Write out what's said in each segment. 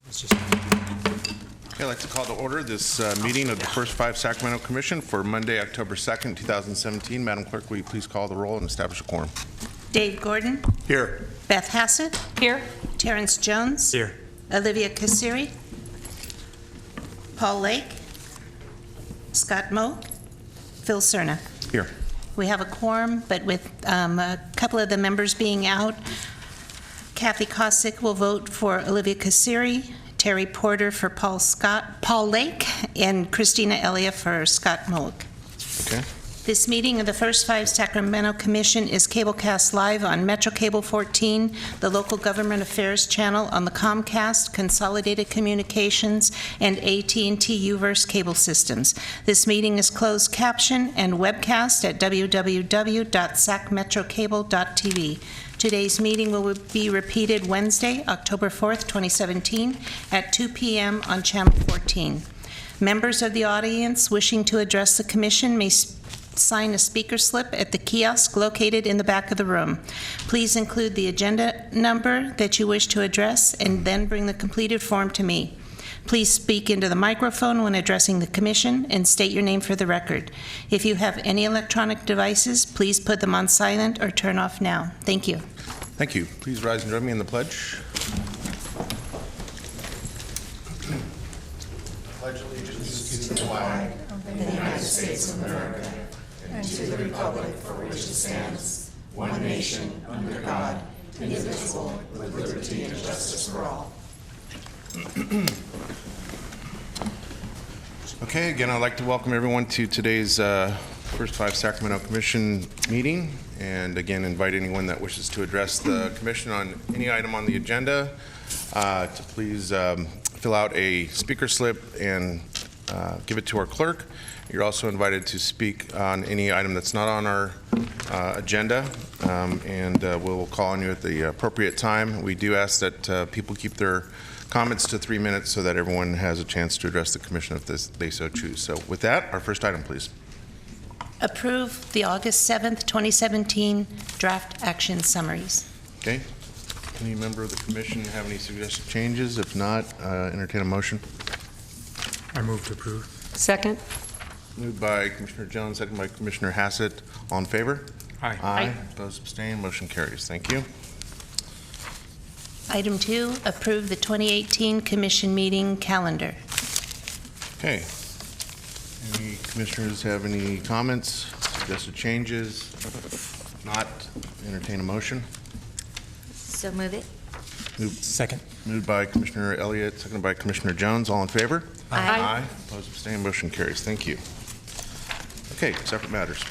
Okay, I'd like to call to order this meeting of the First Five Sacramento Commission for Monday, October 2nd, 2017. Madam Clerk, will you please call the roll and establish a quorum? Dave Gordon. Here. Beth Hassett. Here. Terrence Jones. Here. Olivia Kassiri. Paul Lake. Scott Moak. Phil Cerna. Here. We have a quorum, but with a couple of the members being out, Kathy Kosick will vote for Olivia Kassiri, Terry Porter for Paul Lake, and Christina Elia for Scott Moak. Okay. This meeting of the First Five Sacramento Commission is cablecast live on Metro Cable 14, the Local Government Affairs channel on the Comcast, Consolidated Communications, and AT&T UVerse cable systems. This meeting is closed caption and webcast at www.sacmetrocable.tv. Today's meeting will be repeated Wednesday, October 4th, 2017, at 2 p.m. on Channel 14. Members of the audience wishing to address the Commission may sign a speaker slip at the kiosk located in the back of the room. Please include the agenda number that you wish to address and then bring the completed form to me. Please speak into the microphone when addressing the Commission and state your name for the record. If you have any electronic devices, please put them on silent or turn off now. Thank you. Thank you. Please rise and join me in the pledge. Pledge allegiance to the flag of the United States of America and to the republic for which it stands, one nation, under God, indivisible, with liberty and justice for all. Okay, again, I'd like to welcome everyone to today's First Five Sacramento Commission meeting, and again, invite anyone that wishes to address the Commission on any item on the agenda to please fill out a speaker slip and give it to our clerk. You're also invited to speak on any item that's not on our agenda, and we'll call on you at the appropriate time. We do ask that people keep their comments to 3 minutes so that everyone has a chance to address the Commission if they so choose. So with that, our first item, please. Approve the August 7th, 2017 draft action summaries. Okay. Any member of the Commission have any suggested changes? If not, entertain a motion. I move to approve. Second. Moved by Commissioner Jones, second by Commissioner Hassett. All in favor? Aye. Aye. Opposed, abstained, motion carries. Thank you. Item 2, approve the 2018 Commission meeting calendar. Okay. Any commissioners have any comments, suggested changes? If not, entertain a motion. So move it. Second. Moved by Commissioner Elliott, seconded by Commissioner Jones. All in favor? Aye. Aye. Opposed, abstained, motion carries. Thank you. Okay, separate matters.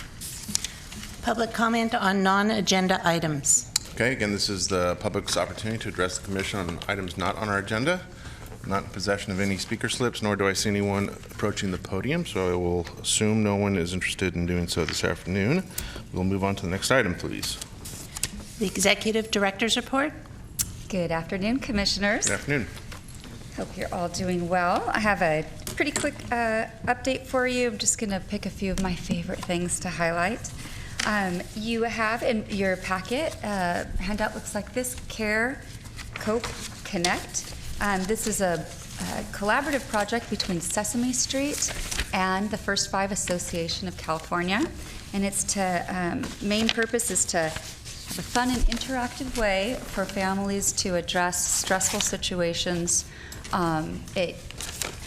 Public comment on non-agenda items. Okay, again, this is the public's opportunity to address the Commission on items not on our agenda. I'm not in possession of any speaker slips, nor do I see anyone approaching the podium, so I will assume no one is interested in doing so this afternoon. We'll move on to the next item, please. The Executive Director's Report. Good afternoon, Commissioners. Good afternoon. Hope you're all doing well. I have a pretty quick update for you. I'm just going to pick a few of my favorite things to highlight. You have in your packet, handout looks like this, Care, Cope, Connect. This is a collaborative project between Sesame Street and the First Five Association of California. And it's to, main purpose is to have a fun and interactive way for families to address stressful situations. It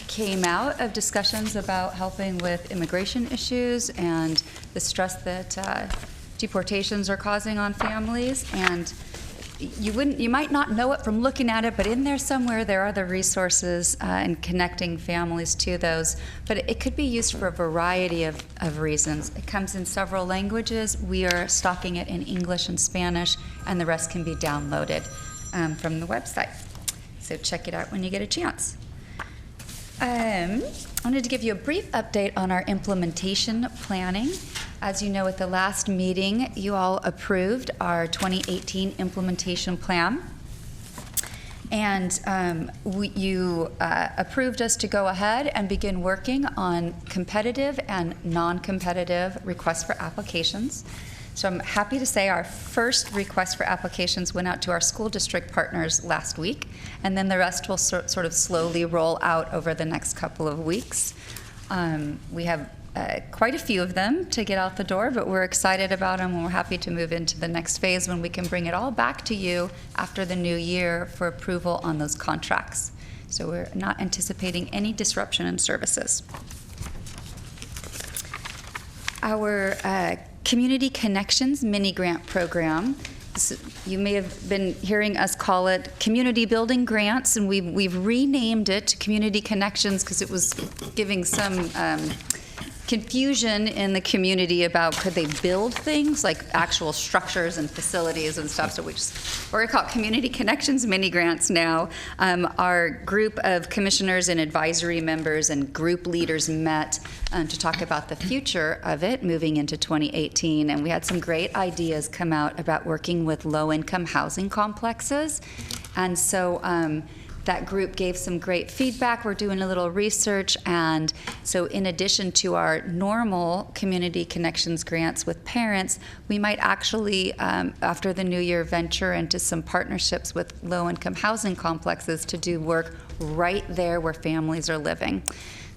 came out of discussions about helping with immigration issues and the stress that deportations are causing on families. And you might not know it from looking at it, but in there somewhere there are the resources in connecting families to those. But it could be used for a variety of reasons. It comes in several languages. We are stocking it in English and Spanish, and the rest can be downloaded from the website. So check it out when you get a chance. I wanted to give you a brief update on our implementation planning. As you know, at the last meeting, you all approved our 2018 implementation plan. And you approved us to go ahead and begin working on competitive and non-competitive requests for applications. So I'm happy to say our first request for applications went out to our school district partners last week, and then the rest will sort of slowly roll out over the next couple of weeks. We have quite a few of them to get out the door, but we're excited about them, and we're happy to move into the next phase when we can bring it all back to you after the new year for approval on those contracts. So we're not anticipating any disruption in services. Our Community Connections mini grant program, you may have been hearing us call it Community Building Grants, and we've renamed it to Community Connections because it was giving some confusion in the community about could they build things like actual structures and facilities and stuff. So we're going to call it Community Connections mini grants now. Our group of commissioners and advisory members and group leaders met to talk about the future of it moving into 2018, and we had some great ideas come out about working with low-income housing complexes. And so that group gave some great feedback. We're doing a little research, and so in addition to our normal Community Connections grants with parents, we might actually, after the new year, venture into some partnerships with low-income housing complexes to do work right there where families are living.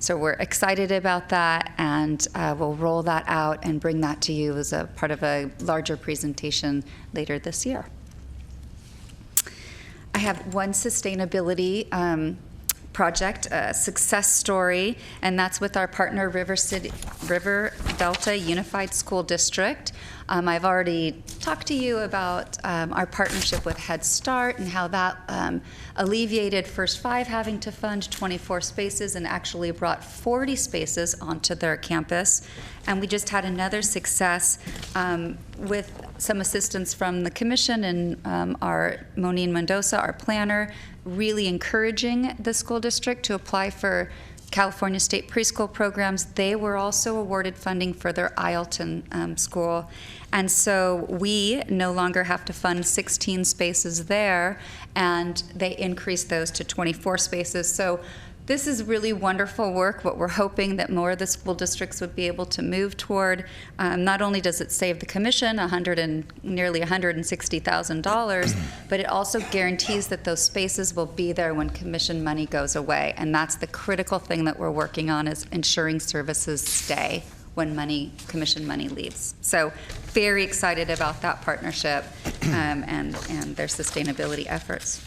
So we're excited about that, and we'll roll that out and bring that to you as a part of a larger presentation later this year. I have one sustainability project, a success story, and that's with our partner River Delta Unified School District. I've already talked to you about our partnership with Head Start and how that alleviated First Five having to fund 24 spaces and actually brought 40 spaces onto their campus. And we just had another success with some assistance from the commission and our Monine Mendoza, our planner, really encouraging the school district to apply for California State preschool programs. They were also awarded funding for their Ileton school. And so we no longer have to fund 16 spaces there, and they increased those to 24 spaces. So this is really wonderful work, what we're hoping that more of the school districts would be able to move toward. Not only does it save the commission nearly $160,000, but it also guarantees that those spaces will be there when commission money goes away. And that's the critical thing that we're working on, is ensuring services stay when commission money leaves. So very excited about that partnership and their sustainability efforts.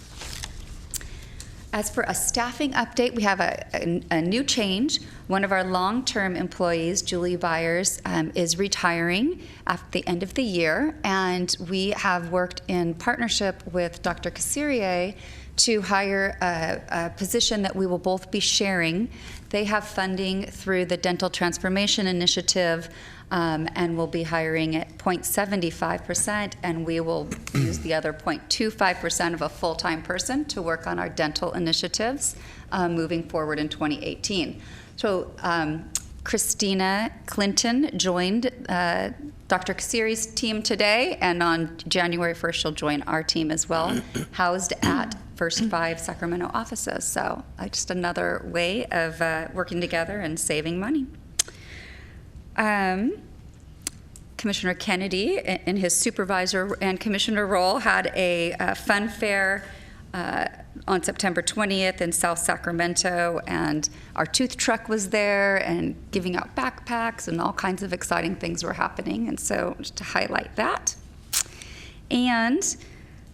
As for a staffing update, we have a new change. One of our long-term employees, Julie Byers, is retiring at the end of the year, and we have worked in partnership with Dr. Cassirier to hire a position that we will both be sharing. They have funding through the Dental Transformation Initiative, and we'll be hiring at 0.75%, and we will use the other 0.25% of a full-time person to work on our dental initiatives moving forward in 2018. So Christina Clinton joined Dr. Cassiri's team today, and on January 1st she'll join our team as well, housed at First Five Sacramento offices. So just another way of working together and saving money. Commissioner Kennedy, in his supervisor and commissioner role, had a fun fair on September 20th in South Sacramento, and our tooth truck was there and giving out backpacks, and all kinds of exciting things were happening, and so just to highlight that. And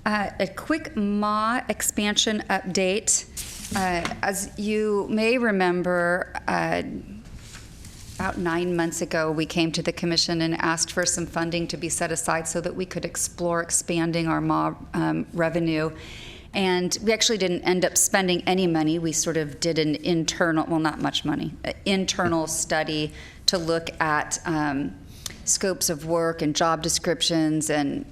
a quick MA expansion update. As you may remember, about 9 months ago, we came to the commission and asked for some funding to be set aside so that we could explore expanding our MA revenue. And we actually didn't end up spending any money. We sort of did an internal, well, not much money, internal study to look at scopes of work and job descriptions, and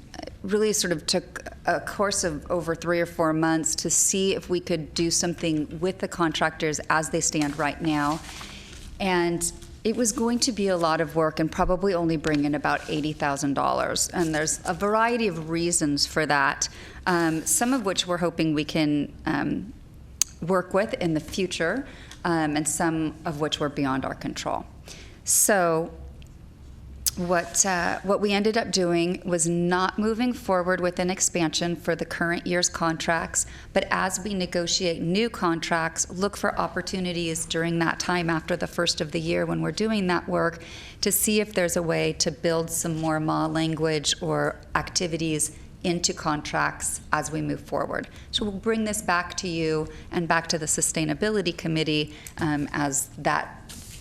really sort of took a course of over 3 or 4 months to see if we could do something with the contractors as they stand right now. And it was going to be a lot of work and probably only bring in about $80,000. And there's a variety of reasons for that, some of which we're hoping we can work with in the future, and some of which were beyond our control. So What we ended up doing was not moving forward with an expansion for the current year's contracts, but as we negotiate new contracts, look for opportunities during that time after the first of the year when we're doing that work to see if there's a way to build some more MA language or activities into contracts as we move forward. So we'll bring this back to you and back to the Sustainability Committee as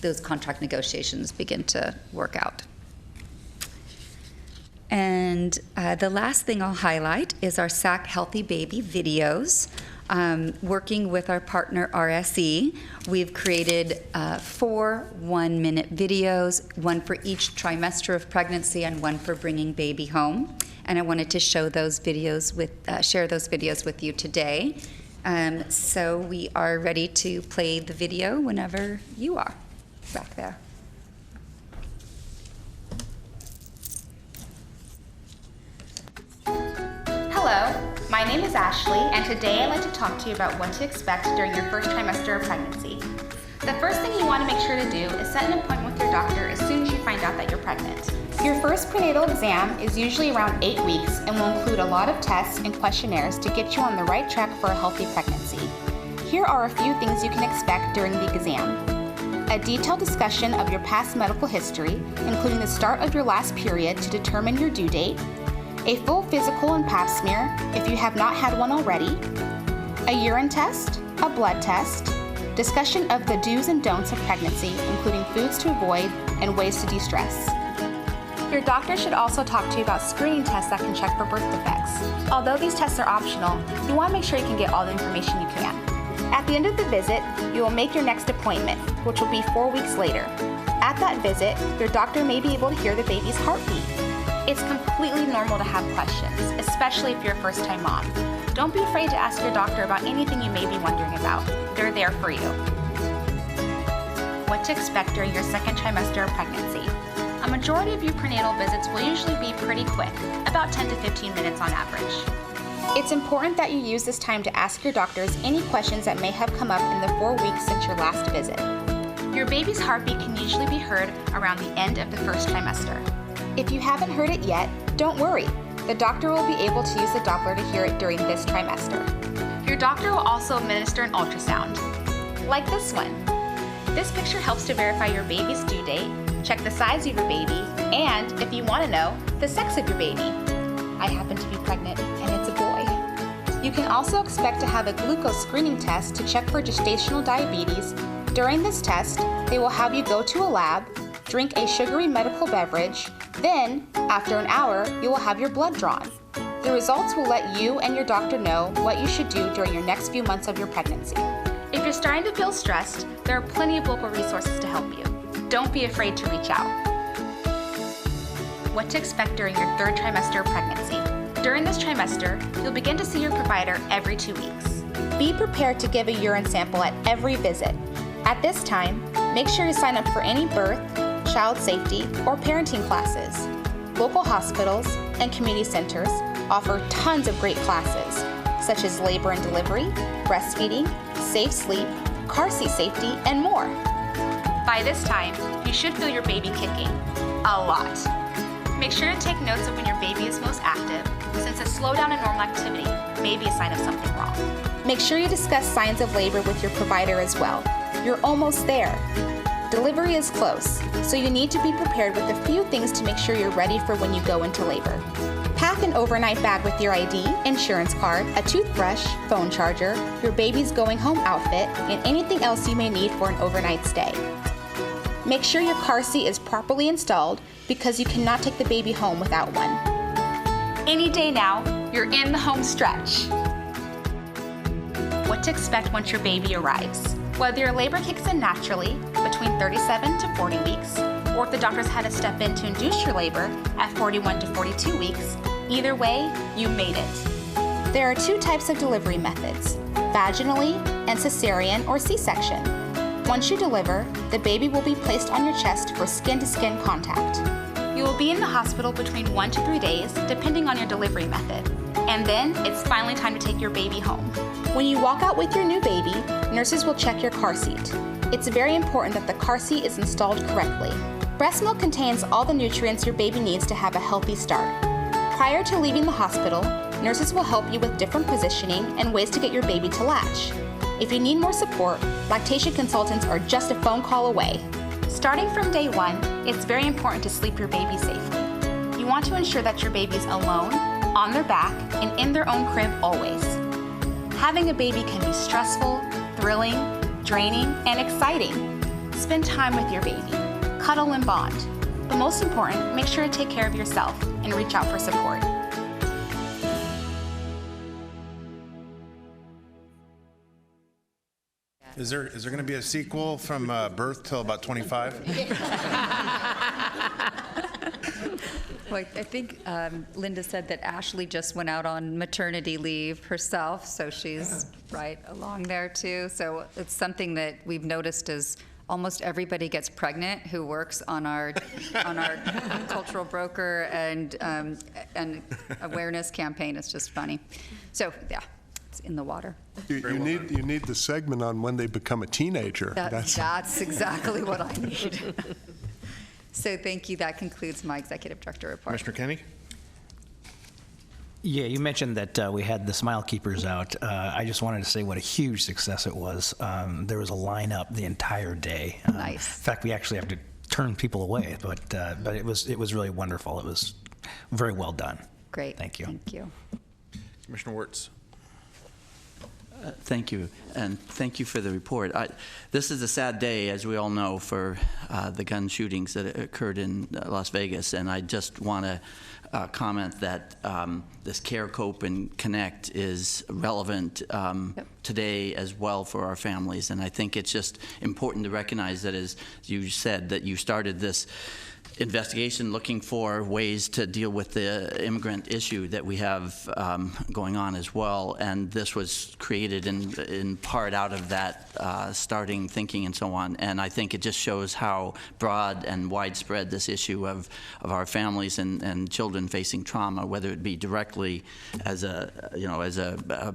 those contract negotiations begin to work out. And the last thing I'll highlight is our SAC Healthy Baby videos. Working with our partner RSE, we've created 4 one-minute videos, one for each trimester of pregnancy and one for bringing baby home. And I wanted to share those videos with you today. So we are ready to play the video whenever you are back there. Hello, my name is Ashley, and today I'd like to talk to you about what to expect during your first trimester of pregnancy. The first thing you want to make sure to do is set an appointment with your doctor as soon as you find out that you're pregnant. Your first prenatal exam is usually around 8 weeks and will include a lot of tests and questionnaires to get you on the right track for a healthy pregnancy. Here are a few things you can expect during the exam. A detailed discussion of your past medical history, including the start of your last period to determine your due date, a full physical and pap smear if you have not had one already, a urine test, a blood test, discussion of the do's and don'ts of pregnancy, including foods to avoid and ways to de-stress. Your doctor should also talk to you about screening tests that can check for birth defects. Although these tests are optional, you want to make sure you can get all the information you can. At the end of the visit, you will make your next appointment, which will be 4 weeks later. At that visit, your doctor may be able to hear the baby's heartbeat. It's completely normal to have questions, especially if you're a first-time mom. Don't be afraid to ask your doctor about anything you may be wondering about. They're there for you. What to expect during your second trimester of pregnancy. A majority of your prenatal visits will usually be pretty quick, about 10 to 15 minutes on average. It's important that you use this time to ask your doctors any questions that may have come up in the 4 weeks since your last visit. Your baby's heartbeat can usually be heard around the end of the first trimester. If you haven't heard it yet, don't worry. The doctor will be able to use the Doppler to hear it during this trimester. Your doctor will also administer an ultrasound, like this one. This picture helps to verify your baby's due date, check the size of your baby, and, if you want to know, the sex of your baby. I happen to be pregnant, and it's a boy. You can also expect to have a glucose screening test to check for gestational diabetes. During this test, they will have you go to a lab, drink a sugary medical beverage, then, after an hour, you will have your blood drawn. The results will let you and your doctor know what you should do during your next few months of your pregnancy. If you're starting to feel stressed, there are plenty of local resources to help you. Don't be afraid to reach out. What to expect during your third trimester of pregnancy. During this trimester, you'll begin to see your provider every 2 weeks. Be prepared to give a urine sample at every visit. At this time, make sure you sign up for any birth, child safety, or parenting classes. Local hospitals and community centers offer tons of great classes, such as labor and delivery, breastfeeding, safe sleep, car seat safety, and more. By this time, you should feel your baby kicking a lot. Make sure to take notes of when your baby is most active, since a slowdown in normal activity may be a sign of something wrong. Make sure you discuss signs of labor with your provider as well. You're almost there. Delivery is close, so you need to be prepared with a few things to make sure you're ready for when you go into labor. Pack an overnight bag with your ID, insurance card, a toothbrush, phone charger, your baby's going home outfit, and anything else you may need for an overnight stay. Make sure your car seat is properly installed because you cannot take the baby home without one. Any day now, you're in the home stretch. What to expect once your baby arrives. Whether your labor kicks in naturally, between 37 to 40 weeks, or if the doctors had to step in to induce your labor at 41 to 42 weeks, either way, you made it. There are 2 types of delivery methods, vaginally and cesarean or C-section. Once you deliver, the baby will be placed on your chest for skin-to-skin contact. You will be in the hospital between 1 to 3 days, depending on your delivery method. And then, it's finally time to take your baby home. When you walk out with your new baby, nurses will check your car seat. It's very important that the car seat is installed correctly. Breast milk contains all the nutrients your baby needs to have a healthy start. Prior to leaving the hospital, nurses will help you with different positioning and ways to get your baby to latch. If you need more support, lactation consultants are just a phone call away. Starting from day one, it's very important to sleep your baby safely. You want to ensure that your baby's alone, on their back, and in their own crib always. Having a baby can be stressful, thrilling, draining, and exciting. Spend time with your baby, cuddle and bond. But most important, make sure to take care of yourself and reach out for support. Is there going to be a sequel from birth till about 25? Well, I think Linda said that Ashley just went out on maternity leave herself, so she's right along there too. So it's something that we've noticed as almost everybody gets pregnant who works on our cultural broker and awareness campaign. It's just funny. So yeah, it's in the water. You need the segment on when they become a teenager. That's exactly what I need. So thank you. That concludes my executive director report. Commissioner Kenny? Yeah, you mentioned that we had the Smile Keepers out. I just wanted to say what a huge success it was. There was a lineup the entire day. Nice. In fact, we actually have to turn people away, but it was really wonderful. It was very well done. Great. Thank you. Thank you. Commissioner Wirtz? Thank you, and thank you for the report. This is a sad day, as we all know, for the gun shootings that occurred in Las Vegas, and I just want to comment that this Care, Cope, and Connect is relevant today as well for our families, and I think it's just important to recognize that, as you said, that you started this investigation looking for ways to deal with the immigrant issue that we have going on as well, and this was created in part out of that starting thinking and so on. And I think it just shows how broad and widespread this issue of our families and children facing trauma, whether it be directly as a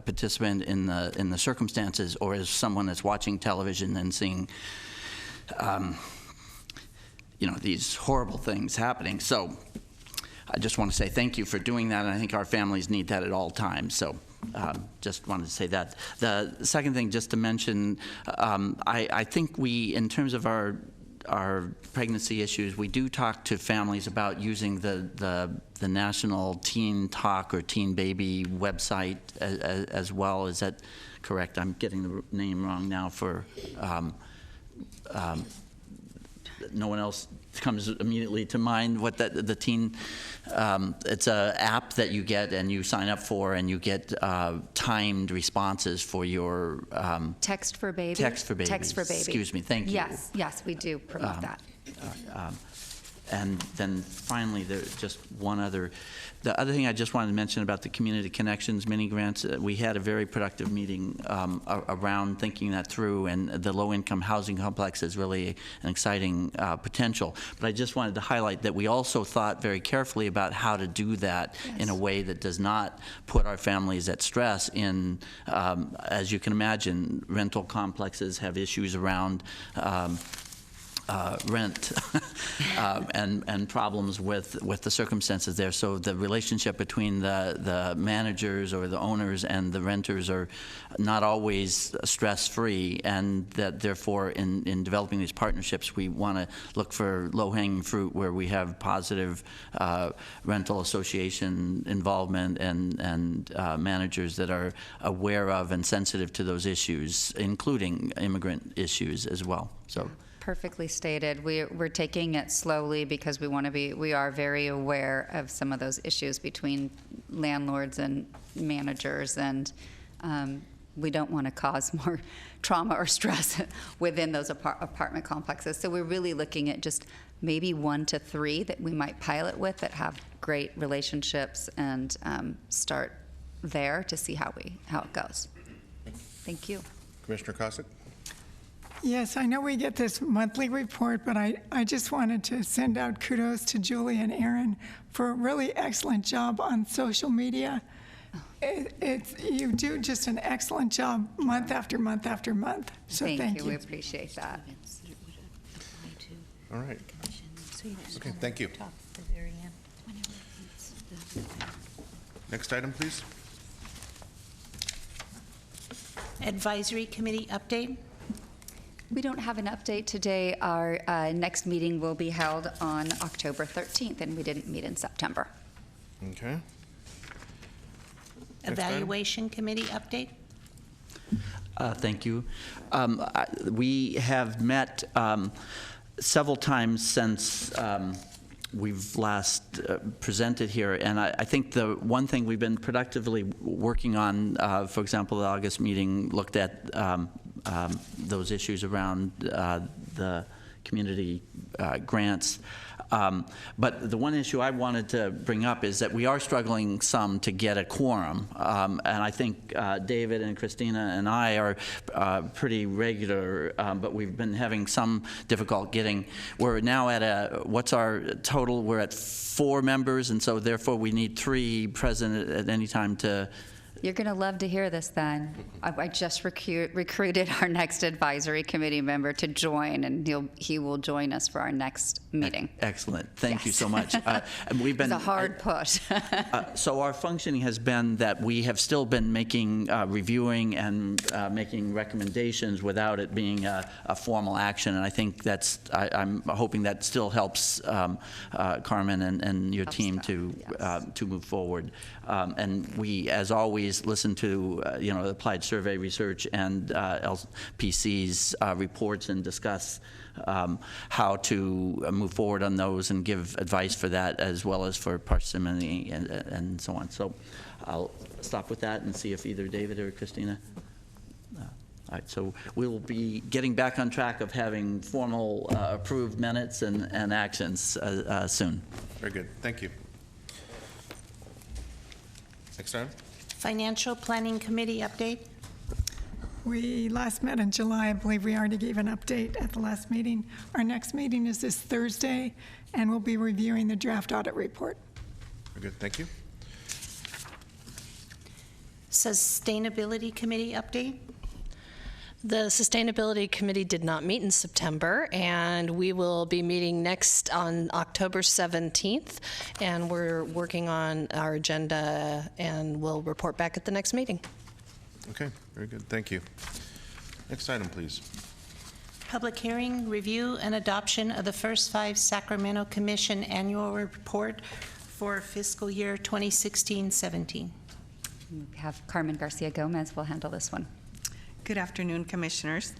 participant in the circumstances, or as someone that's watching television and seeing these horrible things happening. So I just want to say thank you for doing that, and I think our families need that at all times. So just wanted to say that. The second thing, just to mention, I think we, in terms of our pregnancy issues, we do talk to families about using the National Teen Talk or Teen Baby website as well. Is that correct? I'm getting the name wrong now for no one else comes immediately to mind what the teen, it's an app that you get and you sign up for, and you get timed responses for your Text for Baby. Text for Baby. Text for Baby. Excuse me, thank you. Yes, we do promote that. And then finally, there's just one other. The other thing I just wanted to mention about the Community Connections mini grants, we had a very productive meeting around thinking that through, and the low-income housing complex is really an exciting potential. But I just wanted to highlight that we also thought very carefully about how to do that in a way that does not put our families at stress. As you can imagine, rental complexes have issues around rent and problems with the circumstances there. So the relationship between the managers or the owners and the renters are not always stress-free, and that therefore in developing these partnerships, we want to look for low-hanging fruit where we have positive rental association involvement and managers that are aware of and sensitive to those issues, including immigrant issues as well. So. Perfectly stated. We're taking it slowly because we are very aware of some of those issues between landlords and managers, and we don't want to cause more trauma or stress within those apartment complexes. So we're really looking at just maybe 1 to 3 that we might pilot with that have great relationships, and start there to see how it goes. Thank you. Commissioner Cossack? Yes, I know we get this monthly report, but I just wanted to send out kudos to Julie and Aaron for a really excellent job on social media. You do just an excellent job month after month after month. So thank you. We appreciate that. All right. Okay, thank you. Next item, please. Advisory Committee update. We don't have an update today. Our next meeting will be held on October 13th, and we didn't meet in September. Okay. Next item. Evaluation Committee update. Thank you. We have met several times since we've last presented here, and I think the one thing we've been productively working on, for example, the August meeting looked at those issues around the community grants. But the one issue I wanted to bring up is that we are struggling some to get a quorum. And I think David and Christina and I are pretty regular, but we've been having some difficult getting. We're now at what's our total? We're at 4 members, and so therefore we need 3 present at any time to. You're going to love to hear this then. I just recruited our next advisory committee member to join, and he will join us for our next meeting. Excellent. Thank you so much. We've been, it's a hard push. So our functioning has been that we have still been making, reviewing and making recommendations without it being a formal action. And I think I'm hoping that still helps Carmen and your team to move forward. And we, as always, listen to the applied survey research and LPC's reports and discuss how to move forward on those and give advice for that, as well as for parsimony and so on. So I'll stop with that and see if either David or Christina. All right, so we'll be getting back on track of having formal approved minutes and actions soon. Very good. Thank you. Next item. Financial Planning Committee update. We last met in July. I believe we already gave an update at the last meeting. Our next meeting is this Thursday, and we'll be reviewing the draft audit report. Very good. Thank you. Sustainability Committee update. The Sustainability Committee did not meet in September, and we will be meeting next on October 17th, and we're working on our agenda, and we'll report back at the next meeting. Okay, very good. Thank you. Next item, please. Public hearing, review, and adoption of the first 5 Sacramento Commission annual report for fiscal year 2016-17. We have Carmen Garcia Gomez will handle this one. Good afternoon, Commissioners.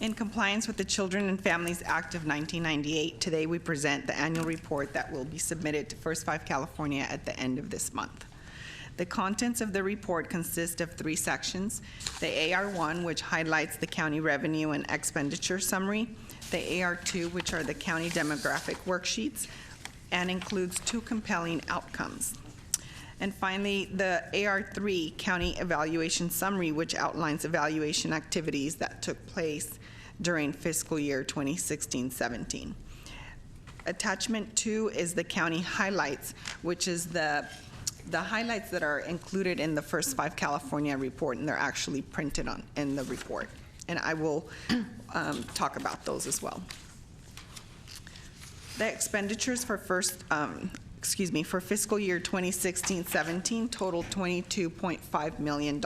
In compliance with the Children and Families Act of 1998, today we present the annual report that will be submitted to First 5 California at the end of this month. The contents of the report consist of 3 sections: the AR1, which highlights the county revenue and expenditure summary, the AR2, which are the county demographic worksheets, and includes 2 compelling outcomes. And finally, the AR3 County Evaluation Summary, which outlines evaluation activities that took place during fiscal year 2016-17. Attachment 2 is the county highlights, which is the highlights that are included in the First 5 California report, and they're actually printed in the report. And I will talk about those as well. The expenditures for for fiscal year 2016-17 totaled $22.5 million.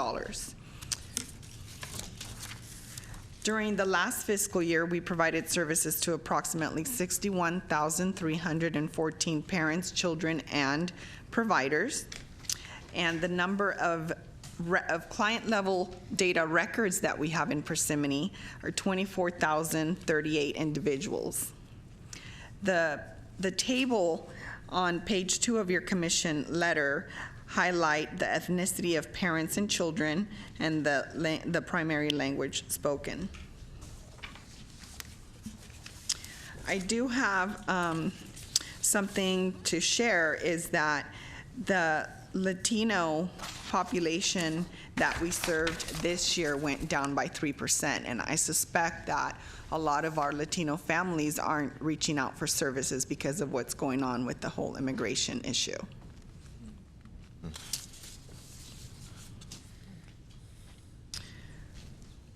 During the last fiscal year, we provided services to approximately 61,314 parents, children, and providers. And the number of client-level data records that we have in Persimmon are 24,038 individuals. The table on page 2 of your commission letter highlight the ethnicity of parents and children and the primary language spoken. I do have something to share, is that the Latino population that we served this year went down by 3%, and I suspect that a lot of our Latino families aren't reaching out for services because of what's going on with the whole immigration issue.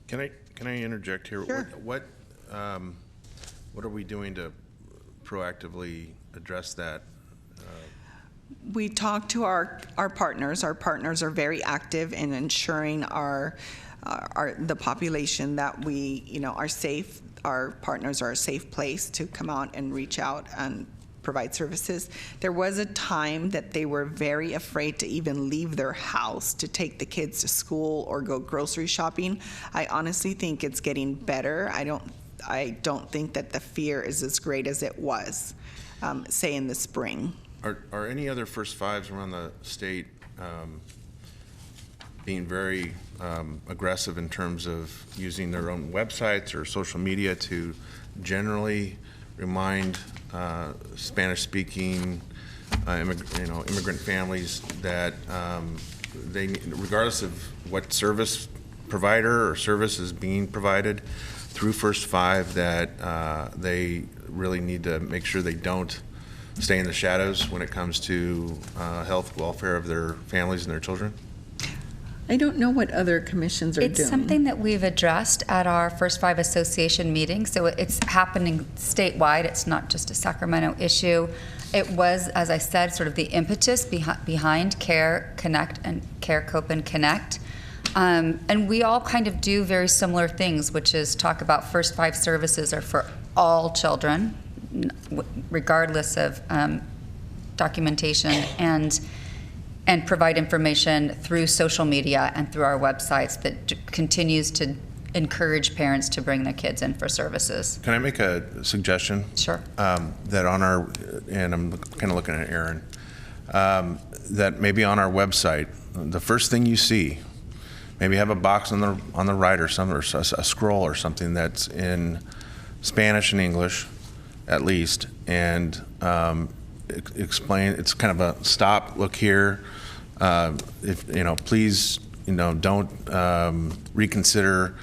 Can I interject here? Sure. What are we doing to proactively address that? We talk to our partners. Our partners are very active in ensuring the population that we, are safe. Our partners are a safe place to come out and reach out and provide services. There was a time that they were very afraid to even leave their house to take the kids to school or go grocery shopping. I honestly think it's getting better. I don't think that the fear is as great as it was, say in the spring. Are any other First Fives around the state being very aggressive in terms of using their own websites or social media to generally remind Spanish-speaking immigrant families that they, regardless of what service provider or service is being provided through First Five, that they really need to make sure they don't stay in the shadows when it comes to health, welfare of their families and their children? I don't know what other commissions are doing. It's something that we've addressed at our First Five Association meeting, so it's happening statewide. It's not just a Sacramento issue. It was, as I said, sort of the impetus behind Care Connect and Care Cope and Connect. And we all kind of do very similar things, which is talk about First Five services are for all children, regardless of documentation, and provide information through social media and through our websites that continues to encourage parents to bring their kids in for services. Can I make a suggestion? Sure. That on our, and I'm kind of looking at Aaron, that maybe on our website, the first thing you see, maybe have a box on the right or something, or a scroll or something that's in Spanish and English, at least, and explain. It's kind of a stop, look here. If please, don't reconsider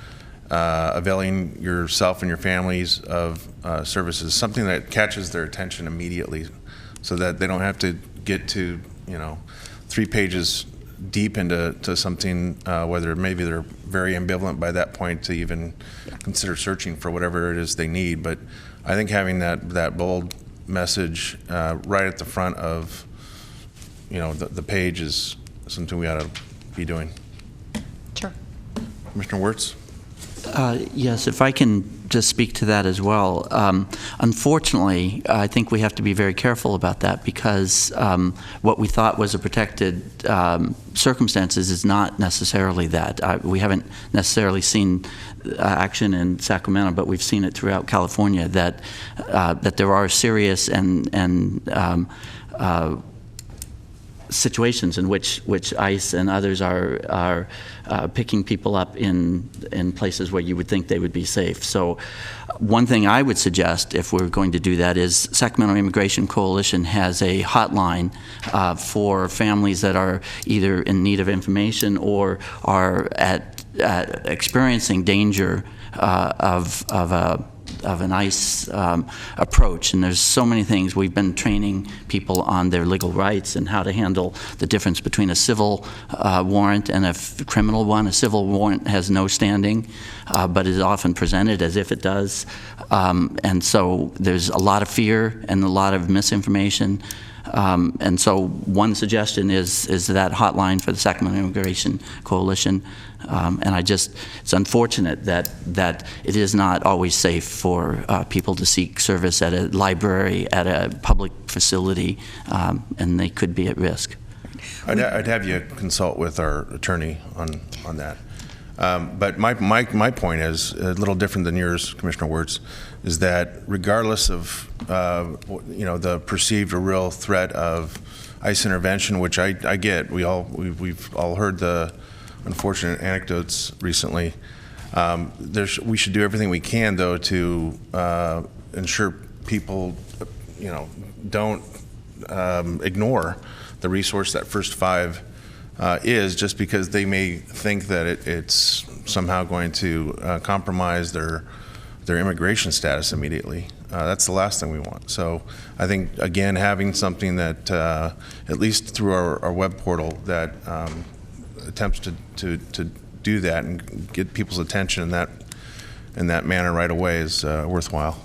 availing yourself and your families of services. Something that catches their attention immediately, so that they don't have to get to 3 pages deep into something, whether maybe they're very ambivalent by that point to even consider searching for whatever it is they need. But I think having that bold message right at the front of the page is something we ought to be doing. Sure. Commissioner Wirtz? Yes, if I can just speak to that as well. Unfortunately, I think we have to be very careful about that, because what we thought was a protected circumstances is not necessarily that. We haven't necessarily seen action in Sacramento, but we've seen it throughout California that there are serious and situations in which ICE and others are picking people up in places where you would think they would be safe. So one thing I would suggest, if we're going to do that, is Sacramento Immigration Coalition has a hotline for families that are either in need of information or are experiencing danger of an ICE approach. And there's so many things. We've been training people on their legal rights and how to handle the difference between a civil warrant and a criminal one. A civil warrant has no standing, but is often presented as if it does. And so there's a lot of fear and a lot of misinformation. And so one suggestion is that hotline for the Sacramento Immigration Coalition. And it's unfortunate that it is not always safe for people to seek service at a library, at a public facility, and they could be at risk. I'd have you consult with our attorney on that. But my point is a little different than yours, Commissioner Wirtz, is that regardless of the perceived or real threat of ICE intervention, which I get, we've all heard the unfortunate anecdotes recently. We should do everything we can, though, to ensure people, don't ignore the resource that First Five is, just because they may think that it's somehow going to compromise their immigration status immediately. That's the last thing we want. So I think, again, having something that, at least through our web portal, that attempts to do that and get people's attention in that manner right away is worthwhile.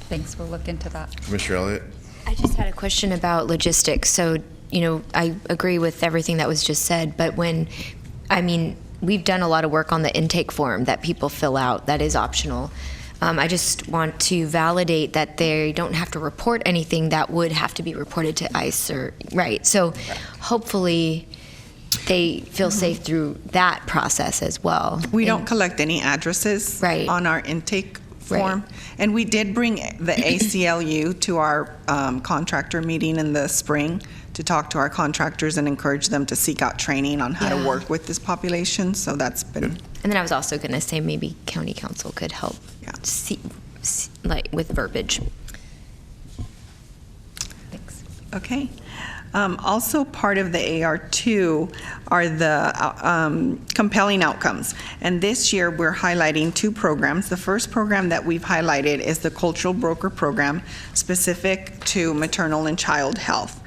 Thanks, we'll look into that. Commissioner Elliott? I just had a question about logistics. So, I agree with everything that was just said, but we've done a lot of work on the intake form that people fill out that is optional. I just want to validate that they don't have to report anything that would have to be reported to ICE right. So hopefully they feel safe through that process as well. We don't collect any addresses on our intake form. And we did bring the ACLU to our contractor meeting in the spring to talk to our contractors and encourage them to seek out training on how to work with this population. So that's been... And then I was also going to say maybe county council could help like with verbiage. Thanks. Okay. Also part of the AR2 are the compelling outcomes. And this year we're highlighting 2 programs. The first program that we've highlighted is the Cultural Broker Program, specific to maternal and child health.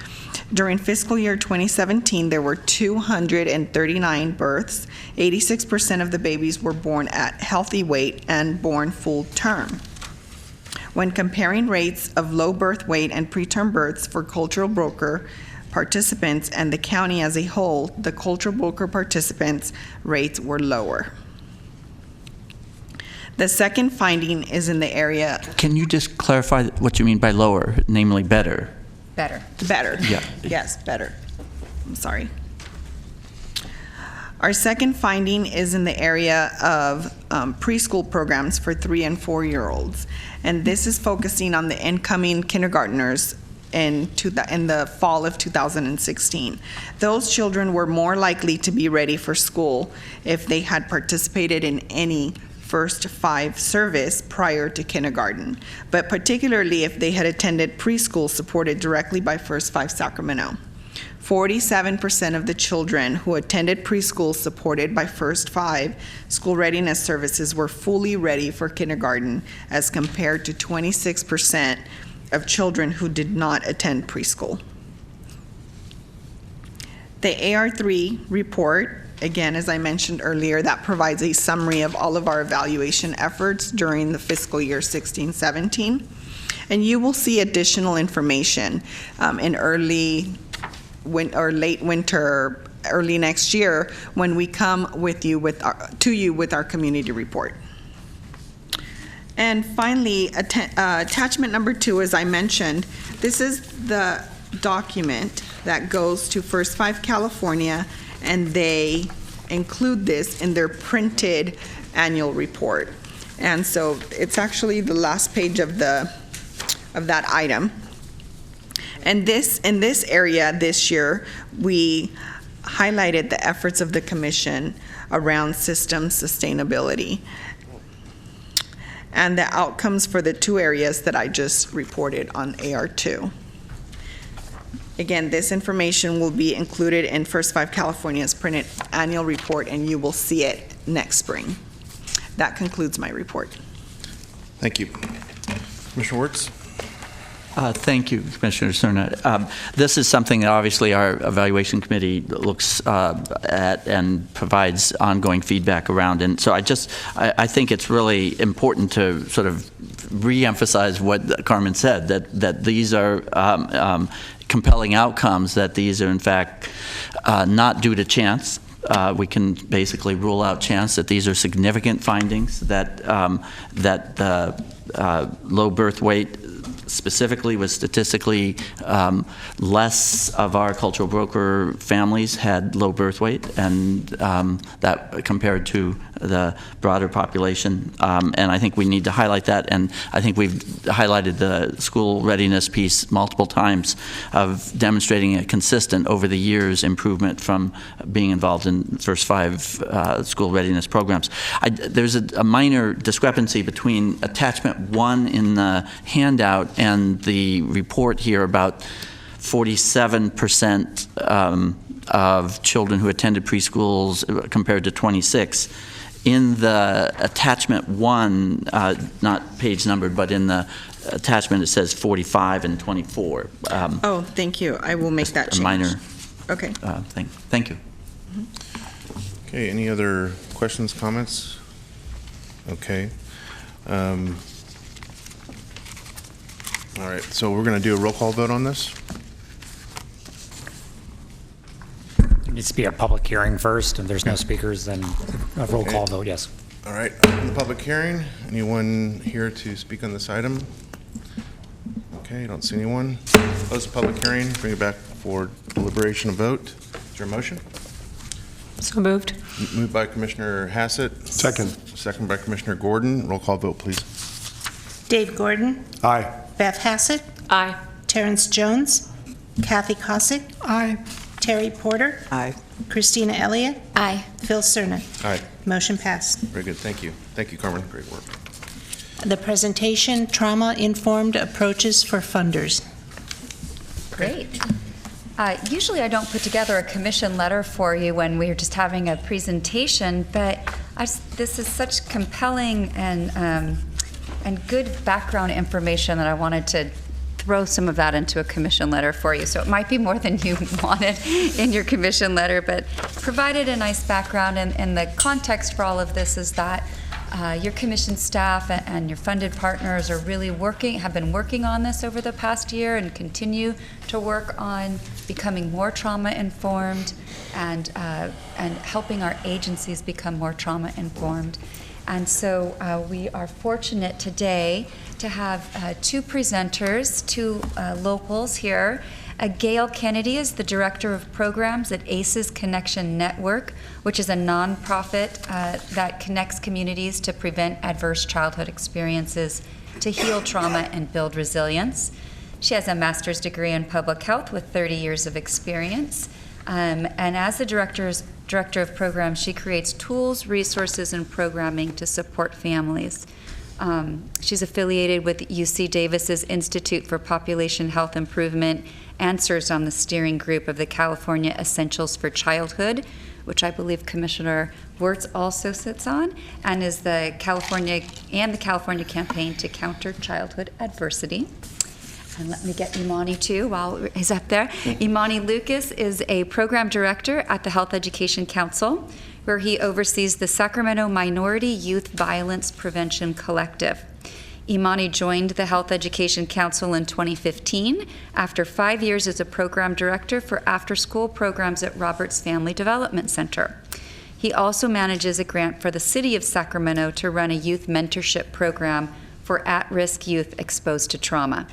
During fiscal year 2017, there were 239 births. 86% of the babies were born at healthy weight and born full term. When comparing rates of low birth weight and preterm births for cultural broker participants and the county as a whole, the cultural broker participants' rates were lower. The second finding is in the area... Can you just clarify what you mean by lower, namely better? Better. Better. Yeah. Yes, better. I'm sorry. Our second finding is in the area of preschool programs for 3- and 4-year-olds. And this is focusing on the incoming kindergartners in the fall of 2016. Those children were more likely to be ready for school if they had participated in any First 5 service prior to kindergarten, but particularly if they had attended preschool supported directly by First 5 Sacramento. 47% of the children who attended preschool supported by First 5 school readiness services were fully ready for kindergarten, as compared to 26% of children who did not attend preschool. The AR3 report, again, as I mentioned earlier, that provides a summary of all of our evaluation efforts during the fiscal year 16-17. And you will see additional information in late winter, early next year, when we come to you with our community report. And finally, attachment number 2, as I mentioned, this is the document that goes to First 5 California, and they include this in their printed annual report. And so it's actually the last page of that item. And in this area this year, we highlighted the efforts of the commission around system sustainability and the outcomes for the 2 areas that I just reported on AR2. Again, this information will be included in First 5 California's printed annual report, and you will see it next spring. That concludes my report. Thank you. Commissioner Wirtz? Thank you, Commissioner Cerna. This is something that obviously our evaluation committee looks at and provides ongoing feedback around. And so I think it's really important to sort of re-emphasize what Carmen said, that these are compelling outcomes, that these are in fact not due to chance. We can basically rule out chance, that these are significant findings, that low birth weight specifically was statistically less of our cultural broker families had low birth weight, and that compared to the broader population. And I think we need to highlight that, and I think we've highlighted the school readiness piece multiple times of demonstrating a consistent over the years improvement from being involved in First 5 school readiness programs. There's a minor discrepancy between attachment 1 in the handout and the report here about 47% of children who attended preschools compared to 26. In the attachment 1, not page numbered, but in the attachment it says 45 and 24. Oh, thank you. I will make that change. A minor okay. thing. Thank you. Okay, any other questions, comments? Okay. All right, so we're going to do a roll call vote on this. It needs to be a public hearing first, and there's no speakers, then a roll call vote, yes. All right, open the public hearing. Anyone here to speak on this item? Okay, I don't see anyone. Close the public hearing, bring it back for deliberation and vote. Is there a motion? So moved. Moved by Commissioner Hassett. Second. Second by Commissioner Gordon. Roll call vote, please. Dave Gordon. Aye. Beth Hassett. Aye. Terrence Jones. Kathy Kossick. Aye. Terry Porter. Aye. Christina Elliott. Aye. Phil Cerna. Aye. Motion passed. Very good, thank you. Thank you, Carmen, great work. The presentation, Trauma-Informed Approaches for Funders. Great. Usually I don't put together a commission letter for you when we're just having a presentation, but this is such compelling and good background information that I wanted to throw some of that into a commission letter for you. So it might be more than you wanted in your commission letter, but provided a nice background. And the context for all of this is that your commission staff and your funded partners are really have been working on this over the past year and continue to work on becoming more trauma-informed and helping our agencies become more trauma-informed. And so we are fortunate today to have two presenters, two locals here. Gail Kennedy is the Director of Programs at ACES Connection Network, which is a nonprofit that connects communities to prevent adverse childhood experiences, to heal trauma and build resilience. She has a master's degree in public health with 30 years of experience. And as the Director of Programs, she creates tools, resources, and programming to support families. She's affiliated with UC Davis's Institute for Population Health Improvement and serves on the steering group of the California Essentials for Childhood, which I believe Commissioner Wirtz also sits on, and is the California Campaign to Counter Childhood Adversity. And let me get Imani too while he's up there. Imani Lucas is a program director at the Health Education Council, where he oversees the Sacramento Minority Youth Violence Prevention Collective. Imani joined the Health Education Council in 2015 after 5 years as a program director for after-school programs at Roberts Family Development Center. He also manages a grant for the City of Sacramento to run a youth mentorship program for at-risk youth exposed to trauma.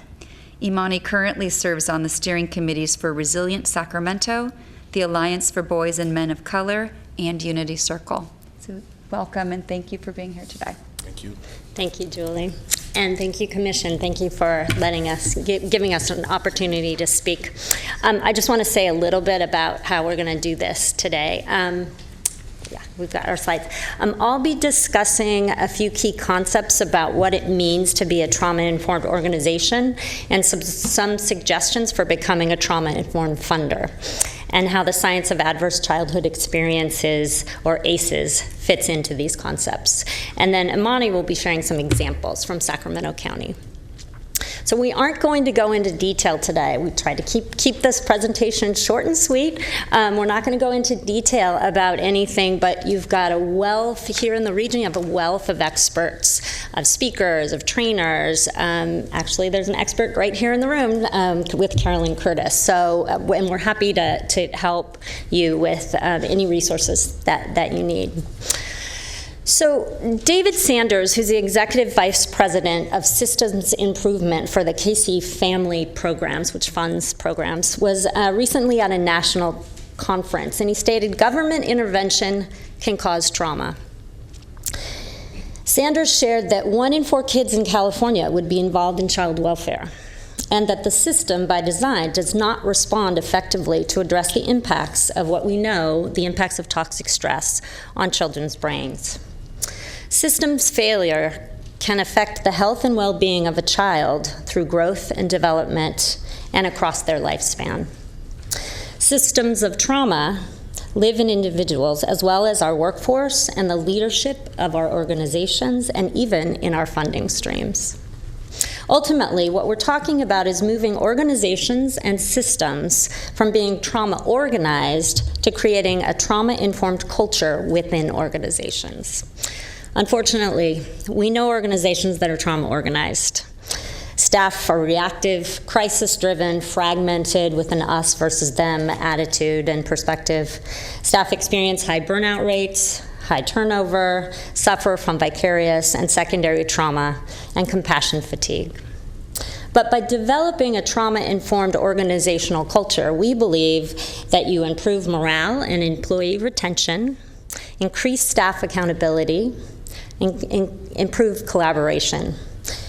Imani currently serves on the steering committees for Resilient Sacramento, the Alliance for Boys and Men of Color, and Unity Circle. So welcome and thank you for being here today. Thank you. Thank you, Julie. And thank you, Commission. Thank you for letting us, giving us an opportunity to speak. I just want to say a little bit about how we're going to do this today. Yeah, we've got our slides. I'll be discussing a few key concepts about what it means to be a trauma-informed organization and some suggestions for becoming a trauma-informed funder, and how the science of adverse childhood experiences, or ACEs, fits into these concepts. And then Imani will be sharing some examples from Sacramento County. So we aren't going to go into detail today. We tried to keep this presentation short and sweet. We're not going to go into detail about anything, but you've got a wealth here in the region. You have a wealth of experts, of speakers, of trainers. Actually, there's an expert right here in the room with Carolyn Curtis. So, and we're happy to help you with any resources that you need. So David Sanders, who's the Executive Vice President of Systems Improvement for the KC Family Programs, which funds programs, was recently at a national conference, and he stated, government intervention can cause trauma. Sanders shared that 1 in 4 kids in California would be involved in child welfare, and that the system, by design, does not respond effectively to address the impacts of what we know, the impacts of toxic stress on children's brains. Systems failure can affect the health and well-being of a child through growth and development and across their lifespan. Systems of trauma live in individuals as well as our workforce and the leadership of our organizations and even in our funding streams. Ultimately, what we're talking about is moving organizations and systems from being trauma-organized to creating a trauma-informed culture within organizations. Unfortunately, we know organizations that are trauma-organized. Staff are reactive, crisis-driven, fragmented with an us versus them attitude and perspective. Staff experience high burnout rates, high turnover, suffer from vicarious and secondary trauma, and compassion fatigue. But by developing a trauma-informed organizational culture, we believe that you improve morale and employee retention, increase staff accountability, and improve collaboration.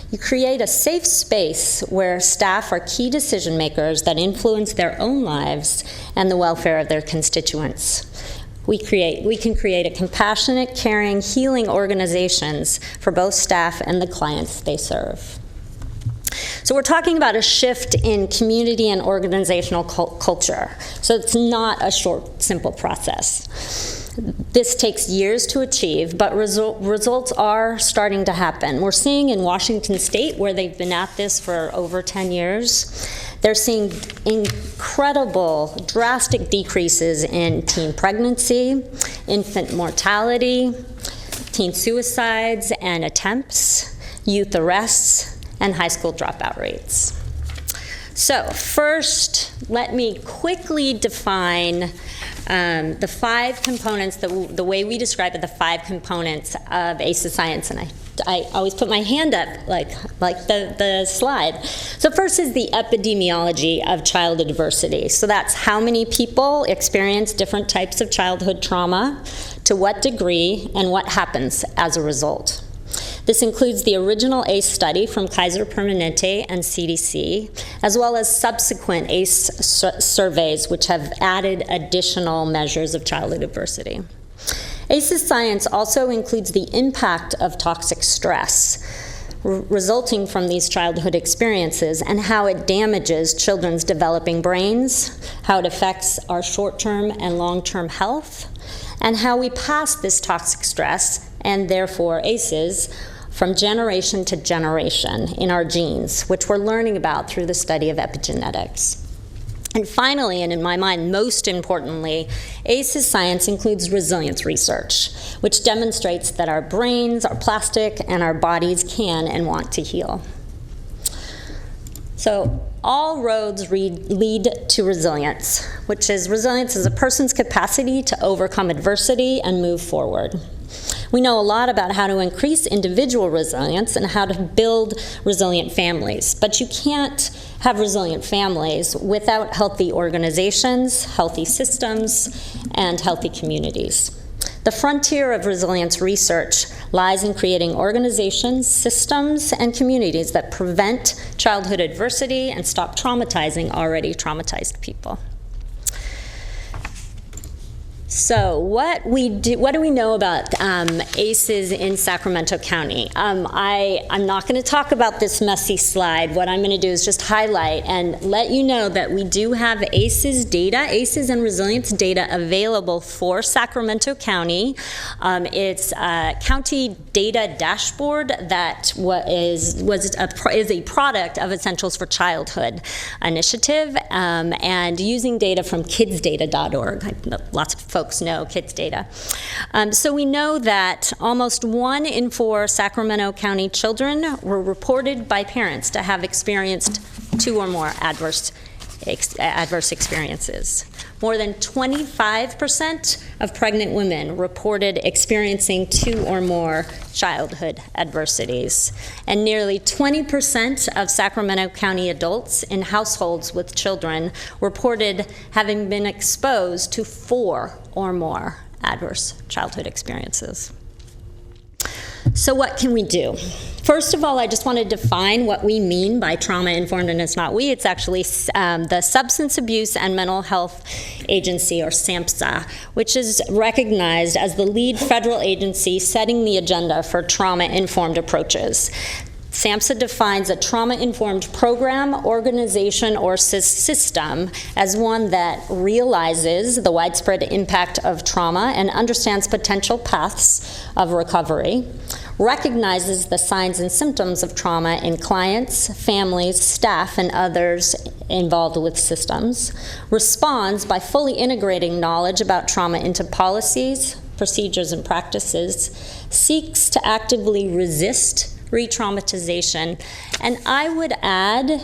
You create a safe space where staff are key decision makers that influence their own lives and the welfare of their constituents. We can create a compassionate, caring, healing organizations for both staff and the clients they serve. So we're talking about a shift in community and organizational culture. So it's not a short, simple process. This takes years to achieve, but results are starting to happen. We're seeing in Washington State, where they've been at this for over 10 years, they're seeing incredible, drastic decreases in teen pregnancy, infant mortality, teen suicides and attempts, youth arrests, and high school dropout rates. So first, let me quickly define the 5 components, the way we describe it, the 5 components of ACEs science, and I always put my hand up like the slide. So first is the epidemiology of childhood adversity. So that's how many people experience different types of childhood trauma, to what degree, and what happens as a result. This includes the original ACE study from Kaiser Permanente and CDC, as well as subsequent ACE surveys, which have added additional measures of childhood adversity. ACEs science also includes the impact of toxic stress resulting from these childhood experiences and how it damages children's developing brains, how it affects our short-term and long-term health, and how we pass this toxic stress, and therefore ACEs, from generation to generation in our genes, which we're learning about through the study of epigenetics. And finally, and in my mind most importantly, ACEs science includes resilience research, which demonstrates that our brains are plastic and our bodies can and want to heal. So all roads lead to resilience, which is resilience is a person's capacity to overcome adversity and move forward. We know a lot about how to increase individual resilience and how to build resilient families, but you can't have resilient families without healthy organizations, healthy systems, and healthy communities. The frontier of resilience research lies in creating organizations, systems, and communities that prevent childhood adversity and stop traumatizing already traumatized people. So what do we know about ACEs in Sacramento County? I'm not going to talk about this messy slide. What I'm going to do is just highlight and let you know that we do have ACEs data, ACEs and resilience data available for Sacramento County. It's a county data dashboard that is a product of Essentials for Childhood initiative and using data from kidsdata.org. Lots of folks know kids data. So we know that almost 1 in 4 Sacramento County children were reported by parents to have experienced 2 or more adverse experiences. More than 25% of pregnant women reported experiencing 2 or more childhood adversities. And nearly 20% of Sacramento County adults in households with children reported having been exposed to 4 or more adverse childhood experiences. So what can we do? First of all, I just want to define what we mean by trauma-informed, and it's not we, it's actually the Substance Abuse and Mental Health Agency, or SAMHSA, which is recognized as the lead federal agency setting the agenda for trauma-informed approaches. SAMHSA defines a trauma-informed program, organization, or system as one that realizes the widespread impact of trauma and understands potential paths of recovery, recognizes the signs and symptoms of trauma in clients, families, staff, and others involved with systems, responds by fully integrating knowledge about trauma into policies, procedures, and practices, seeks to actively resist re-traumatization. And I would add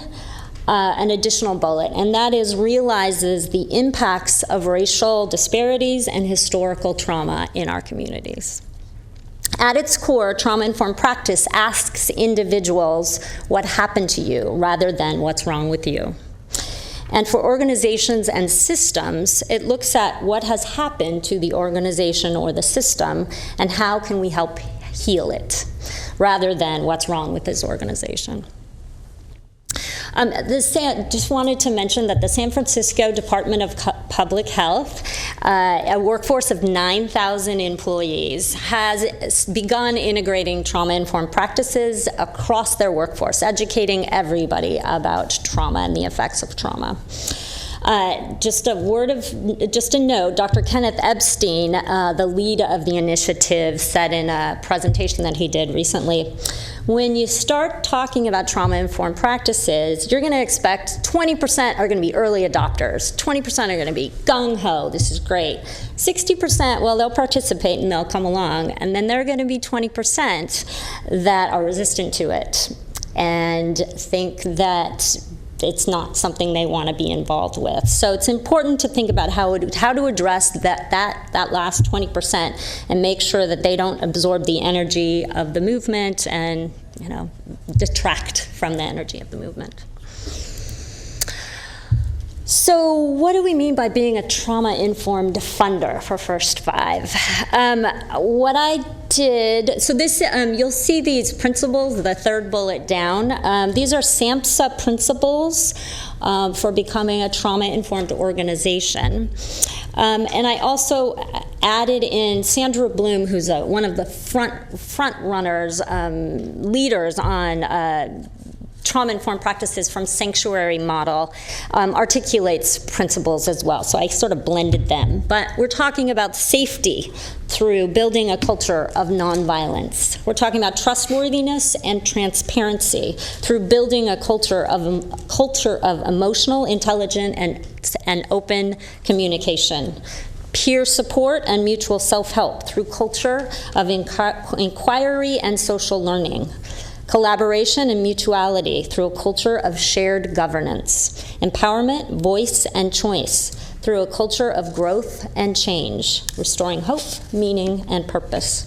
an additional bullet, and that is realizes the impacts of racial disparities and historical trauma in our communities. At its core, trauma-informed practice asks individuals what happened to you rather than what's wrong with you. And for organizations and systems, it looks at what has happened to the organization or the system and how can we help heal it rather than what's wrong with this organization. Just wanted to mention that the San Francisco Department of Public Health, a workforce of 9,000 employees, has begun integrating trauma-informed practices across their workforce, educating everybody about trauma and the effects of trauma. Just a note, Dr. Kenneth Epstein, the lead of the initiative, said in a presentation that he did recently, when you start talking about trauma-informed practices, you're going to expect 20% are going to be early adopters, 20% are going to be gung-ho, this is great. 60%, well, they'll participate and they'll come along, and then there are going to be 20% that are resistant to it and think that it's not something they want to be involved with. So it's important to think about how to address that last 20% and make sure that they don't absorb the energy of the movement and, you know, detract from the energy of the movement. So what do we mean by being a trauma-informed funder for First Five? What I did, so this, you'll see these principles, the third bullet down. These are SAMHSA principles for becoming a trauma-informed organization. And I also added in Sandra Bloom, who's one of the front runners, leaders on trauma-informed practices from Sanctuary Model, articulates principles as well. So I sort of blended them. But we're talking about safety through building a culture of nonviolence. We're talking about trustworthiness and transparency through building a culture of emotional, intelligent, and open communication. Peer support and mutual self-help through culture of inquiry and social learning. Collaboration and mutuality through a culture of shared governance. Empowerment, voice, and choice through a culture of growth and change, restoring hope, meaning, and purpose.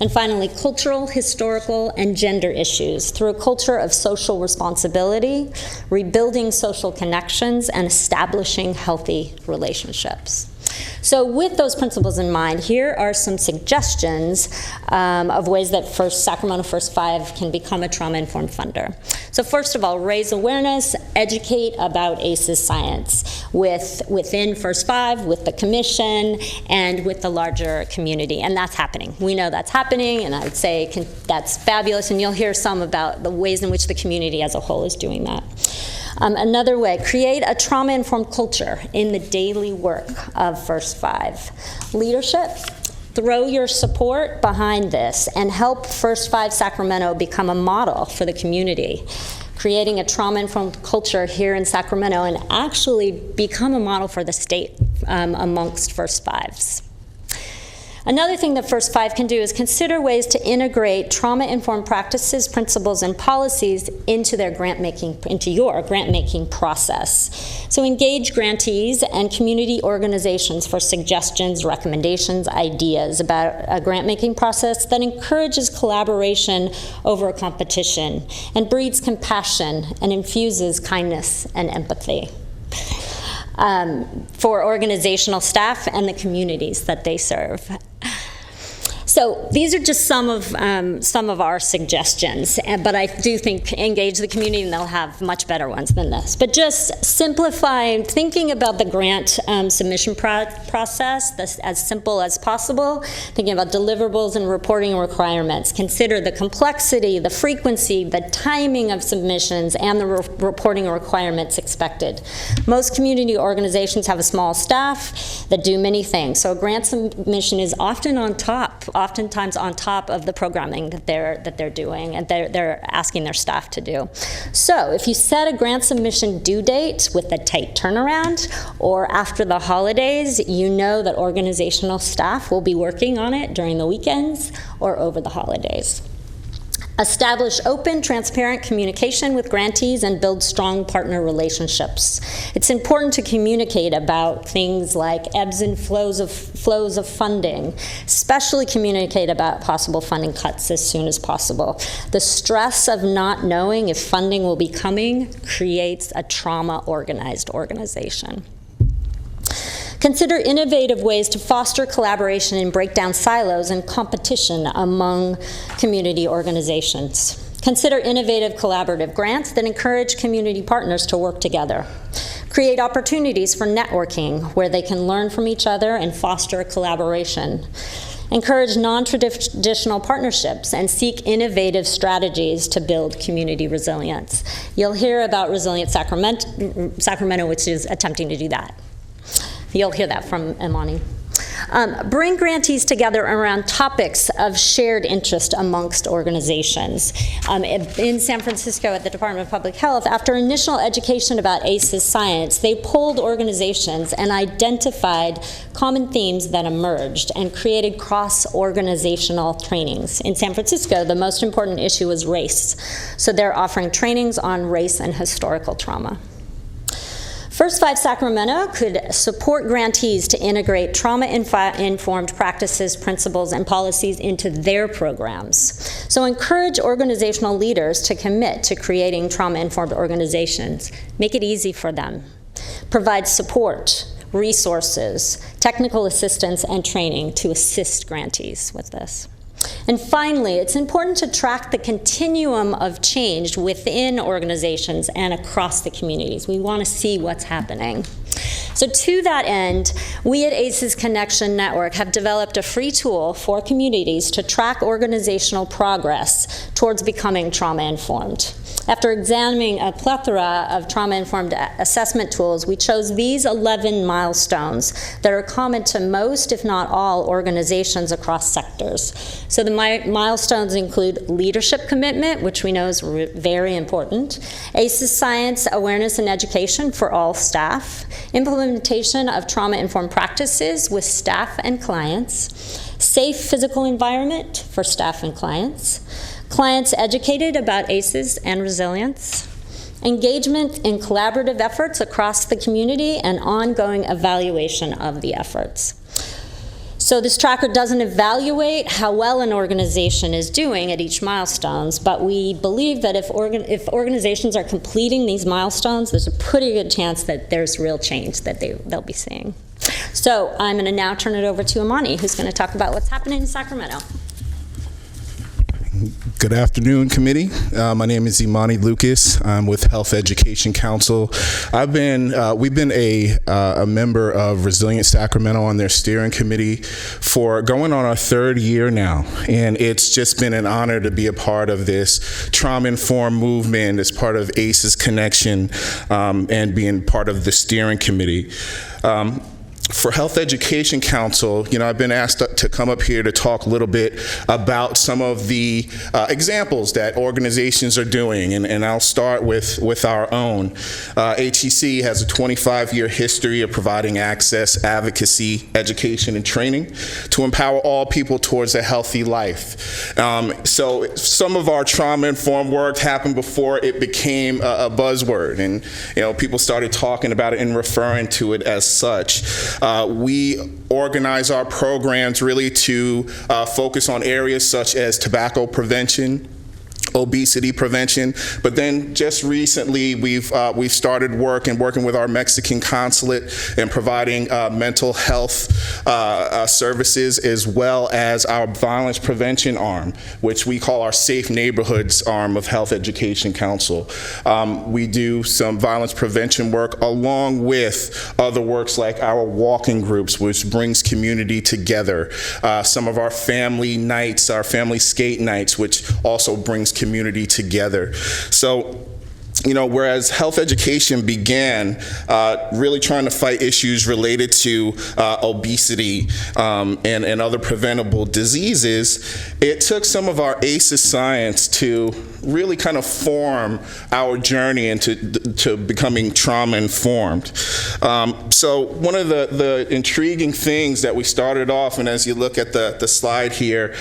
And finally, cultural, historical, and gender issues through a culture of social responsibility, rebuilding social connections, and establishing healthy relationships. So with those principles in mind, here are some suggestions of ways that Sacramento First Five can become a trauma-informed funder. So first of all, raise awareness, educate about ACEs science within First Five, with the commission, and with the larger community. And that's happening. We know that's happening, and I would say that's fabulous, and you'll hear some about the ways in which the community as a whole is doing that. Another way, create a trauma-informed culture in the daily work of First Five. Leadership, throw your support behind this and help First Five Sacramento become a model for the community, creating a trauma-informed culture here in Sacramento and actually become a model for the state amongst First Fives. Another thing that First Five can do is consider ways to integrate trauma-informed practices, principles, and policies into your grant-making process. So engage grantees and community organizations for suggestions, recommendations, ideas about a grant-making process that encourages collaboration over competition and breeds compassion and infuses kindness and empathy. For organizational staff and the communities that they serve. So these are just some of our suggestions, but I do think engage the community and they'll have much better ones than this. But just simplifying, thinking about the grant submission process as simple as possible, thinking about deliverables and reporting requirements. Consider the complexity, the frequency, the timing of submissions, and the reporting requirements expected. Most community organizations have a small staff that do many things, so a grant submission is oftentimes on top of the programming that they're doing and they're asking their staff to do. So if you set a grant submission due date with a tight turnaround or after the holidays, you know that organizational staff will be working on it during the weekends or over the holidays. Establish open, transparent communication with grantees and build strong partner relationships. It's important to communicate about things like ebbs and flows of funding, especially communicate about possible funding cuts as soon as possible. The stress of not knowing if funding will be coming creates a trauma-organized organization. Consider innovative ways to foster collaboration and break down silos and competition among community organizations. Consider innovative collaborative grants that encourage community partners to work together. Create opportunities for networking where they can learn from each other and foster collaboration. Encourage non-traditional partnerships and seek innovative strategies to build community resilience. You'll hear about Resilient Sacramento, which is attempting to do that. You'll hear that from Imani. Bring grantees together around topics of shared interest amongst organizations. In San Francisco at the Department of Public Health, after initial education about ACEs science, they polled organizations and identified common themes that emerged and created cross-organizational trainings. In San Francisco, the most important issue was race. So they're offering trainings on race and historical trauma. First Five Sacramento could support grantees to integrate trauma-informed practices, principles, and policies into their programs. So encourage organizational leaders to commit to creating trauma-informed organizations. Make it easy for them. Provide support, resources, technical assistance, and training to assist grantees with this. And finally, it's important to track the continuum of change within organizations and across the communities. We want to see what's happening. So to that end, we at ACES Connection Network have developed a free tool for communities to track organizational progress towards becoming trauma-informed. After examining a plethora of trauma-informed assessment tools, we chose these 11 milestones that are common to most, if not all, organizations across sectors. So the milestones include leadership commitment, which we know is very important, ACES science awareness and education for all staff, implementation of trauma-informed practices with staff and clients, safe physical environment for staff and clients educated about ACEs and resilience, engagement in collaborative efforts across the community, and ongoing evaluation of the efforts. So this tracker doesn't evaluate how well an organization is doing at each milestones, but we believe that if organizations are completing these milestones, there's a pretty good chance that there's real change that they'll be seeing. So I'm going to now turn it over to Imani, who's going to talk about what's happening in Sacramento. Good afternoon, committee. My name is Imani Lucas. I'm with Health Education Council. We've been a member of Resilient Sacramento on their steering committee for going on our third year now, and it's just been an honor to be a part of this trauma-informed movement as part of ACES Connection and being part of the steering committee. For Health Education Council, I've been asked to come up here to talk a little bit about some of the examples that organizations are doing, and I'll start with our own. HEC has a 25-year history of providing access, advocacy, education, and training to empower all people towards a healthy life. So some of our trauma-informed work happened before it became a buzzword, and people started talking about it and referring to it as such. We organize our programs really to focus on areas such as tobacco prevention, obesity prevention, but then just recently we've started working with our Mexican consulate and providing mental health services, as well as our violence prevention arm, which we call our Safe Neighborhoods arm of Health Education Council. We do some violence prevention work along with other works like our walking groups, which brings community together. Some of our family nights, our family skate nights, which also brings community together. So whereas health education began really trying to fight issues related to obesity and other preventable diseases, it took some of our ACEs science to really kind of form our journey into becoming trauma-informed. So one of the intriguing things that we started off, and as you look at the slide here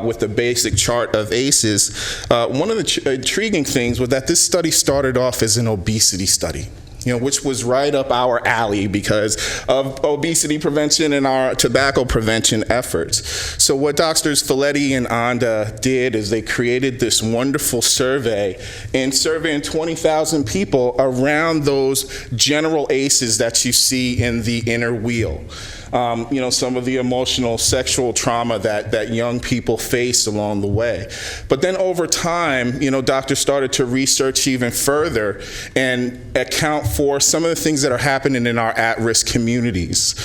with the basic chart of ACEs, one of the intriguing things was that this study started off as an obesity study, which was right up our alley because of obesity prevention and our tobacco prevention efforts. So what Drs. Folletti and Anda did is they created this wonderful survey, and surveying 20,000 people around those general ACEs that you see in the inner wheel. Some of the emotional, sexual trauma that young people face along the way. But then over time, doctors started to research even further and account for some of the things that are happening in our at-risk communities.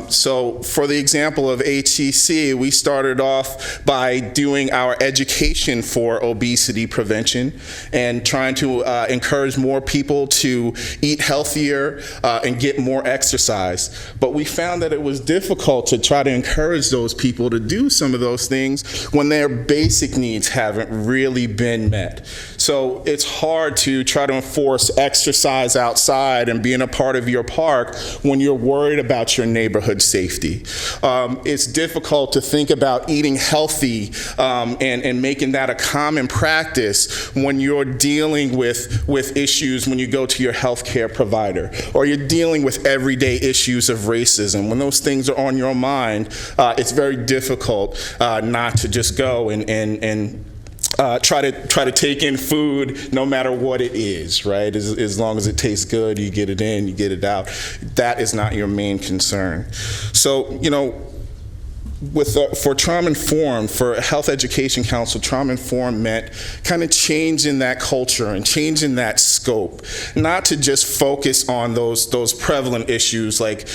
So for the example of HCC, we started off by doing our education for obesity prevention and trying to encourage more people to eat healthier and get more exercise. But we found that it was difficult to try to encourage those people to do some of those things when their basic needs haven't really been met. So it's hard to try to enforce exercise outside and being a part of your park when you're worried about your neighborhood safety. It's difficult to think about eating healthy and making that a common practice when you're dealing with issues when you go to your healthcare provider, or you're dealing with everyday issues of racism. When those things are on your mind, it's very difficult not to just go and try to take in food no matter what it is, right? As long as it tastes good, you get it in, you get it out. That is not your main concern. So, for Trauma Informed, for Health Education Council, Trauma Informed meant kind of changing that culture and changing that scope, not to just focus on those prevalent issues like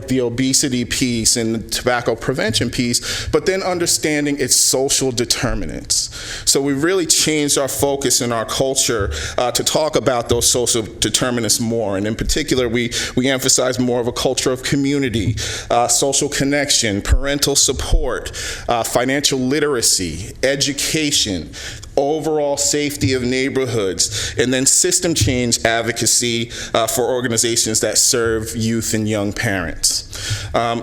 the obesity piece and the tobacco prevention piece, but then understanding its social determinants. So we really changed our focus in our culture to talk about those social determinants more, and in particular, we emphasize more of a culture of community, social connection, parental support, financial literacy, education, overall safety of neighborhoods, and then system change advocacy for organizations that serve youth and young parents.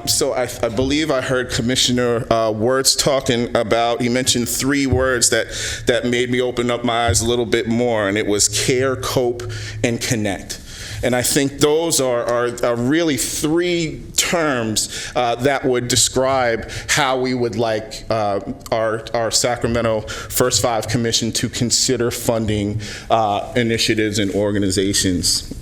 So I believe I heard Commissioner Wirtz talking about, he mentioned 3 words that made me open up my eyes a little bit more, and it was care, cope, and connect. And I think those are really 3 terms that would describe how we would like our Sacramento First 5 Commission to consider funding initiatives and organizations.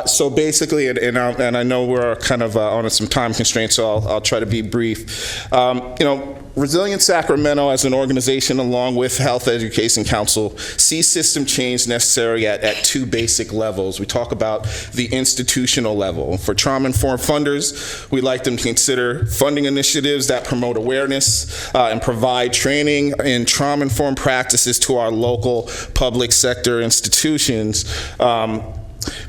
So basically, and I know we're kind of on some time constraints, so I'll try to be brief. Resilient Sacramento as an organization, along with Health Education Council, sees system change necessary at 2 basic levels. We talk about the institutional level. For trauma-informed funders, we like them to consider funding initiatives that promote awareness and provide training in trauma-informed practices to our local public sector institutions.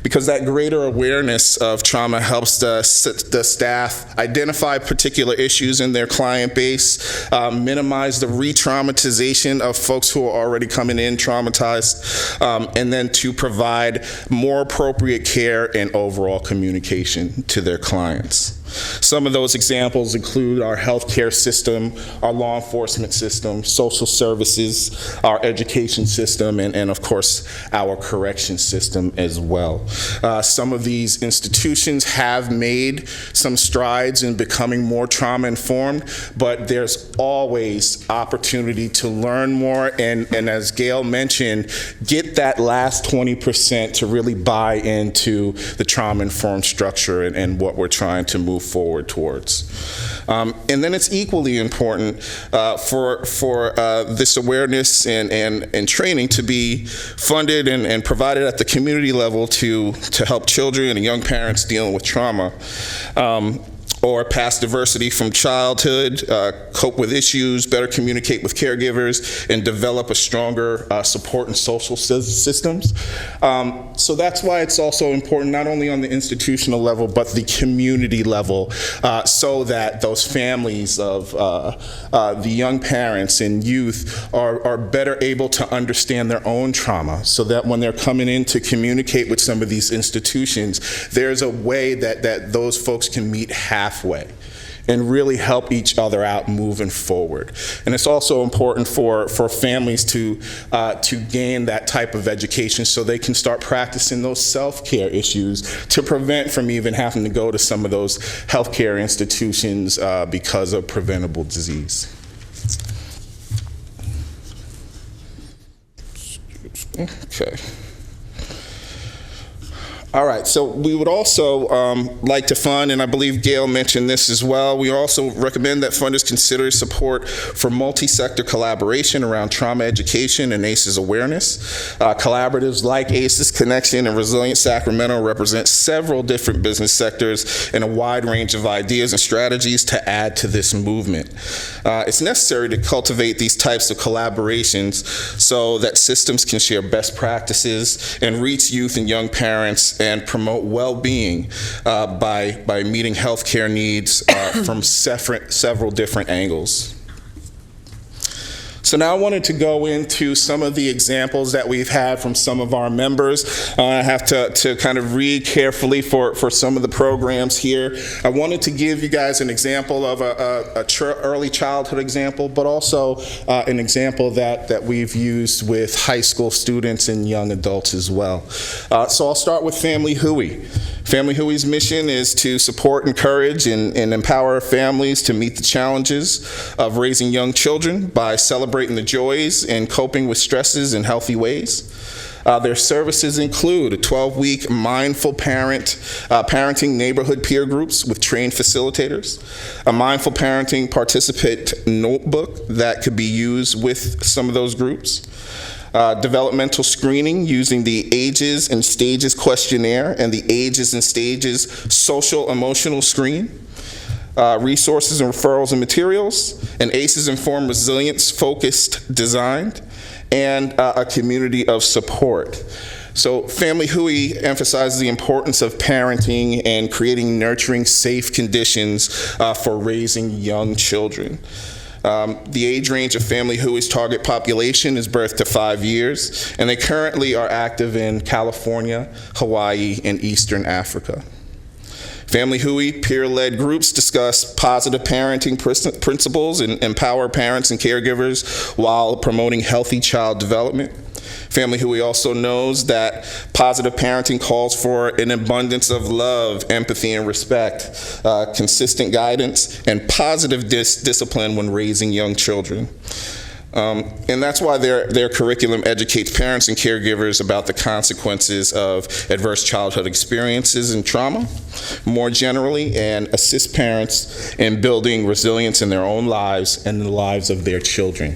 Because that greater awareness of trauma helps the staff identify particular issues in their client base, minimize the re-traumatization of folks who are already coming in traumatized, and then to provide more appropriate care and overall communication to their clients. Some of those examples include our healthcare system, our law enforcement system, social services, our education system, and of course, our correction system as well. Some of these institutions have made some strides in becoming more trauma-informed, but there's always opportunity to learn more, and as Gail mentioned, get that last 20% to really buy into the trauma-informed structure and what we're trying to move forward towards. And then it's equally important for this awareness and training to be funded and provided at the community level to help children and young parents dealing with trauma. or past adversity from childhood, cope with issues, better communicate with caregivers, and develop a stronger support and social systems. So that's why it's also important, not only on the institutional level, but the community level, so that those families of the young parents and youth are better able to understand their own trauma, so that when they're coming in to communicate with some of these institutions, there's a way that those folks can meet halfway and really help each other out moving forward. And it's also important for families to gain that type of education so they can start practicing those self-care issues to prevent from even having to go to some of those healthcare institutions because of preventable disease. Okay. All right, so we would also like to fund, and I believe Gail mentioned this as well, we also recommend that funders consider support for multi-sector collaboration around trauma education and ACEs awareness. Collaboratives like ACEs Connection and Resilient Sacramento represent several different business sectors and a wide range of ideas and strategies to add to this movement. It's necessary to cultivate these types of collaborations so that systems can share best practices and reach youth and young parents and promote well-being by meeting healthcare needs from several different angles. So now I wanted to go into some of the examples that we've had from some of our members. I have to kind of read carefully for some of the programs here. I wanted to give you guys an example of a early childhood example, but also an example that we've used with high school students and young adults as well. So I'll start with Family Hui. Family Hui's mission is to support, encourage, and empower families to meet the challenges of raising young children by celebrating the joys and coping with stresses in healthy ways. Their services include a 12-week mindful parenting neighborhood peer groups with trained facilitators, a mindful parenting participant notebook that could be used with some of those groups, developmental screening using the Ages and Stages questionnaire and the Ages and Stages social emotional screen, resources and referrals and materials, an ACEs informed resilience focused design, and a community of support. So Family Hui emphasizes the importance of parenting and creating nurturing, safe conditions for raising young children. The age range of Family Hui's target population is birth to 5 years, and they currently are active in California, Hawaii, and Eastern Africa. Family Hui peer-led groups discuss positive parenting principles and empower parents and caregivers while promoting healthy child development. Family Hui also knows that positive parenting calls for an abundance of love, empathy, and respect, consistent guidance, and positive discipline when raising young children. And that's why their curriculum educates parents and caregivers about the consequences of adverse childhood experiences and trauma, more generally, and assists parents in building resilience in their own lives and the lives of their children.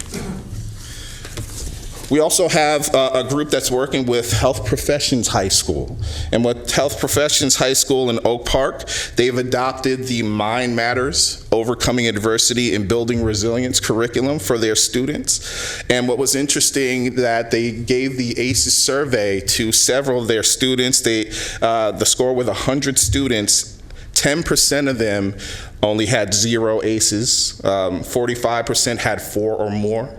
We also have a group that's working with Health Professions High School. And with Health Professions High School in Oak Park, they've adopted the Mind Matters, Overcoming Adversity and Building Resilience curriculum for their students. And what was interesting that they gave the ACEs survey to several of their students. The score with 100 students, 10% of them only had 0 ACEs, 45% had 4 or more,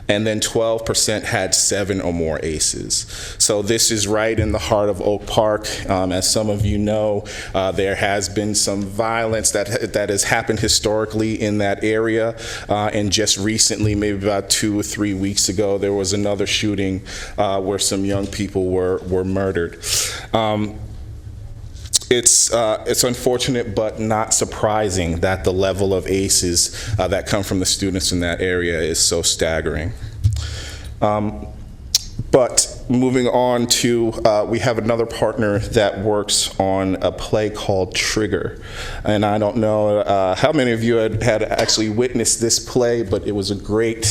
and then 12% had 7 or more ACEs. So this is right in the heart of Oak Park. As some of you know, there has been some violence that has happened historically in that area, and just recently, maybe about 2 or 3 weeks ago, there was another shooting where some young people were murdered. It's unfortunate but not surprising that the level of ACEs that come from the students in that area is so staggering. But moving on to, we have another partner that works on a play called Trigger. And I don't know how many of you had actually witnessed this play, but it was a great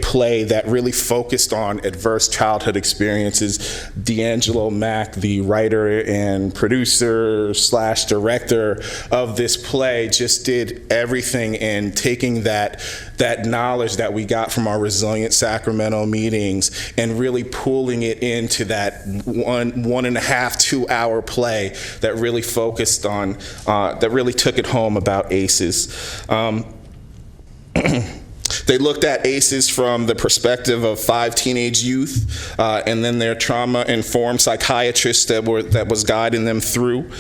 play that really focused on adverse childhood experiences. D'Angelo Mack, the writer and producer / director of this play, just did everything in taking that knowledge that we got from our Resilient Sacramento meetings and really pulling it into that 1.5, 2 hour play that really focused on, that really took it home about ACEs. They looked at ACEs from the perspective of 5 teenage youth and then their trauma-informed psychiatrist that was guiding them through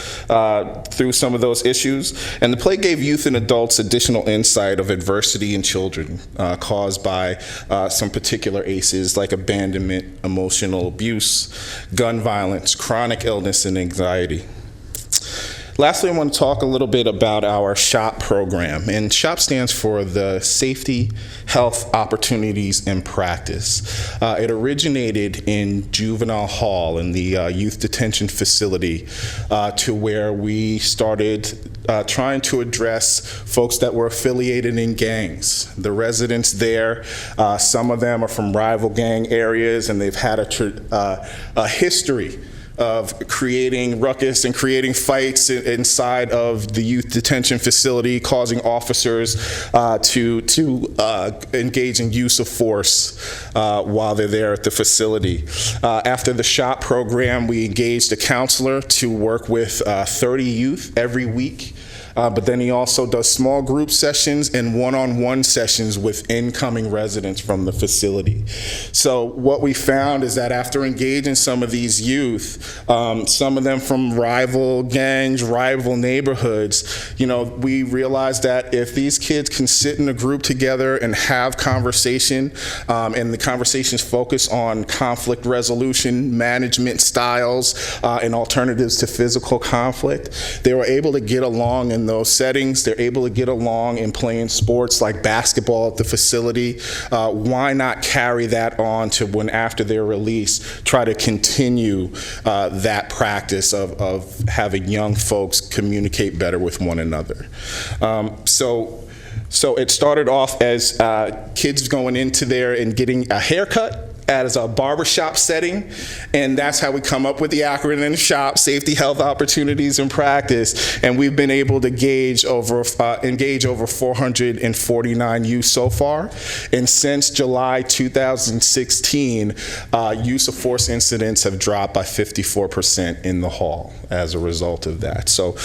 some of those issues. And the play gave youth and adults additional insight of adversity in children caused by some particular ACEs like abandonment, emotional abuse, gun violence, chronic illness, and anxiety. Lastly, I want to talk a little bit about our SHOP program. And SHOP stands for the Safety, Health, Opportunities, and Practice. It originated in Juvenile Hall in the youth detention facility to where we started trying to address folks that were affiliated in gangs. The residents there, some of them are from rival gang areas, and they've had a history of creating ruckus and creating fights inside of the youth detention facility, causing officers to engage in use of force while they're there at the facility. After the SHOP program, we engaged a counselor to work with 30 youth every week. But then he also does small group sessions and one-on-one sessions with incoming residents from the facility. So what we found is that after engaging some of these youth, some of them from rival gangs, rival neighborhoods, we realized that if these kids can sit in a group together and have conversation, and the conversations focus on conflict resolution, management styles, and alternatives to physical conflict, they were able to get along in those settings. They're able to get along in playing sports like basketball at the facility. Why not carry that on to when after their release, try to continue that practice of having young folks communicate better with one another. So it started off as kids going into there and getting a haircut as a barbershop setting, and that's how we come up with the acronym SHOP, Safety, Health, Opportunities, and Practice, and we've been able to engage over 449 youth so far, and since July 2016, use of force incidents have dropped by 54% in the hall as a result of that. So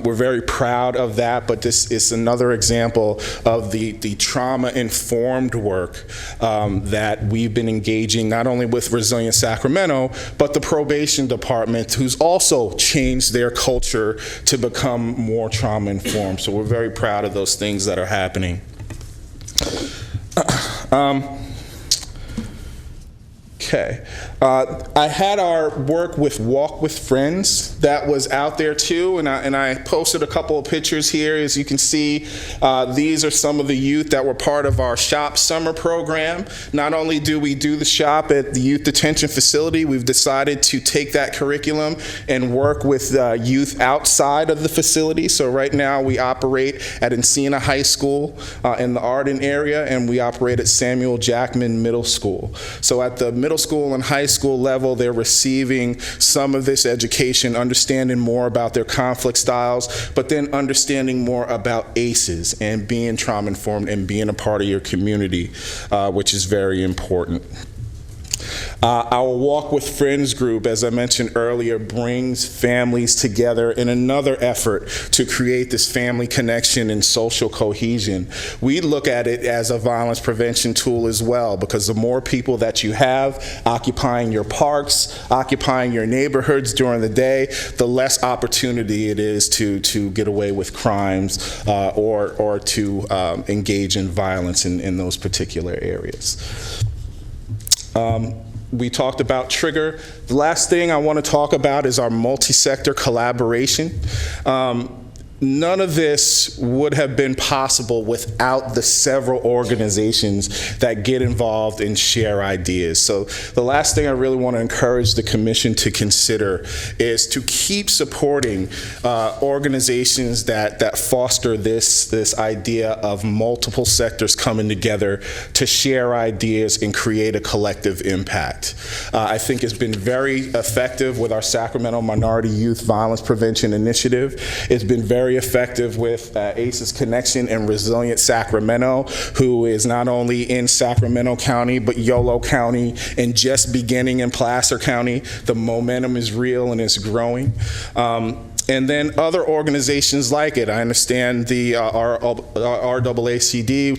we're very proud of that, but this is another example of the trauma-informed work that we've been engaging not only with Resilient Sacramento, but the probation department, who's also changed their culture to become more trauma-informed. So we're very proud of those things that are happening. Okay. I had our work with Walk with Friends that was out there too, and I posted a couple of pictures here. As you can see, these are some of the youth that were part of our SHOP summer program. Not only do we do the SHOP at the youth detention facility, we've decided to take that curriculum and work with youth outside of the facility. So right now we operate at Encina High School in the Arden area, and we operate at Samuel Jackman Middle School. So at the middle school and high school level, they're receiving some of this education, understanding more about their conflict styles, but then understanding more about ACEs and being trauma-informed and being a part of your community, which is very important. Our Walk with Friends group, as I mentioned earlier, brings families together in another effort to create this family connection and social cohesion. We look at it as a violence prevention tool as well, because the more people that you have occupying your parks, occupying your neighborhoods during the day, the less opportunity it is to get away with crimes or to engage in violence in those particular areas. We talked about Trigger. The last thing I want to talk about is our multi-sector collaboration. none of this would have been possible without the several organizations that get involved and share ideas. So the last thing I really want to encourage the commission to consider is to keep supporting organizations that foster this idea of multiple sectors coming together to share ideas and create a collective impact. I think it's been very effective with our Sacramento Minority Youth Violence Prevention Initiative. It's been very effective with ACES Connection and Resilient Sacramento, who is not only in Sacramento County, but Yolo County, and just beginning in Placer County. The momentum is real and it's growing. And then other organizations like it. I understand the RAACD,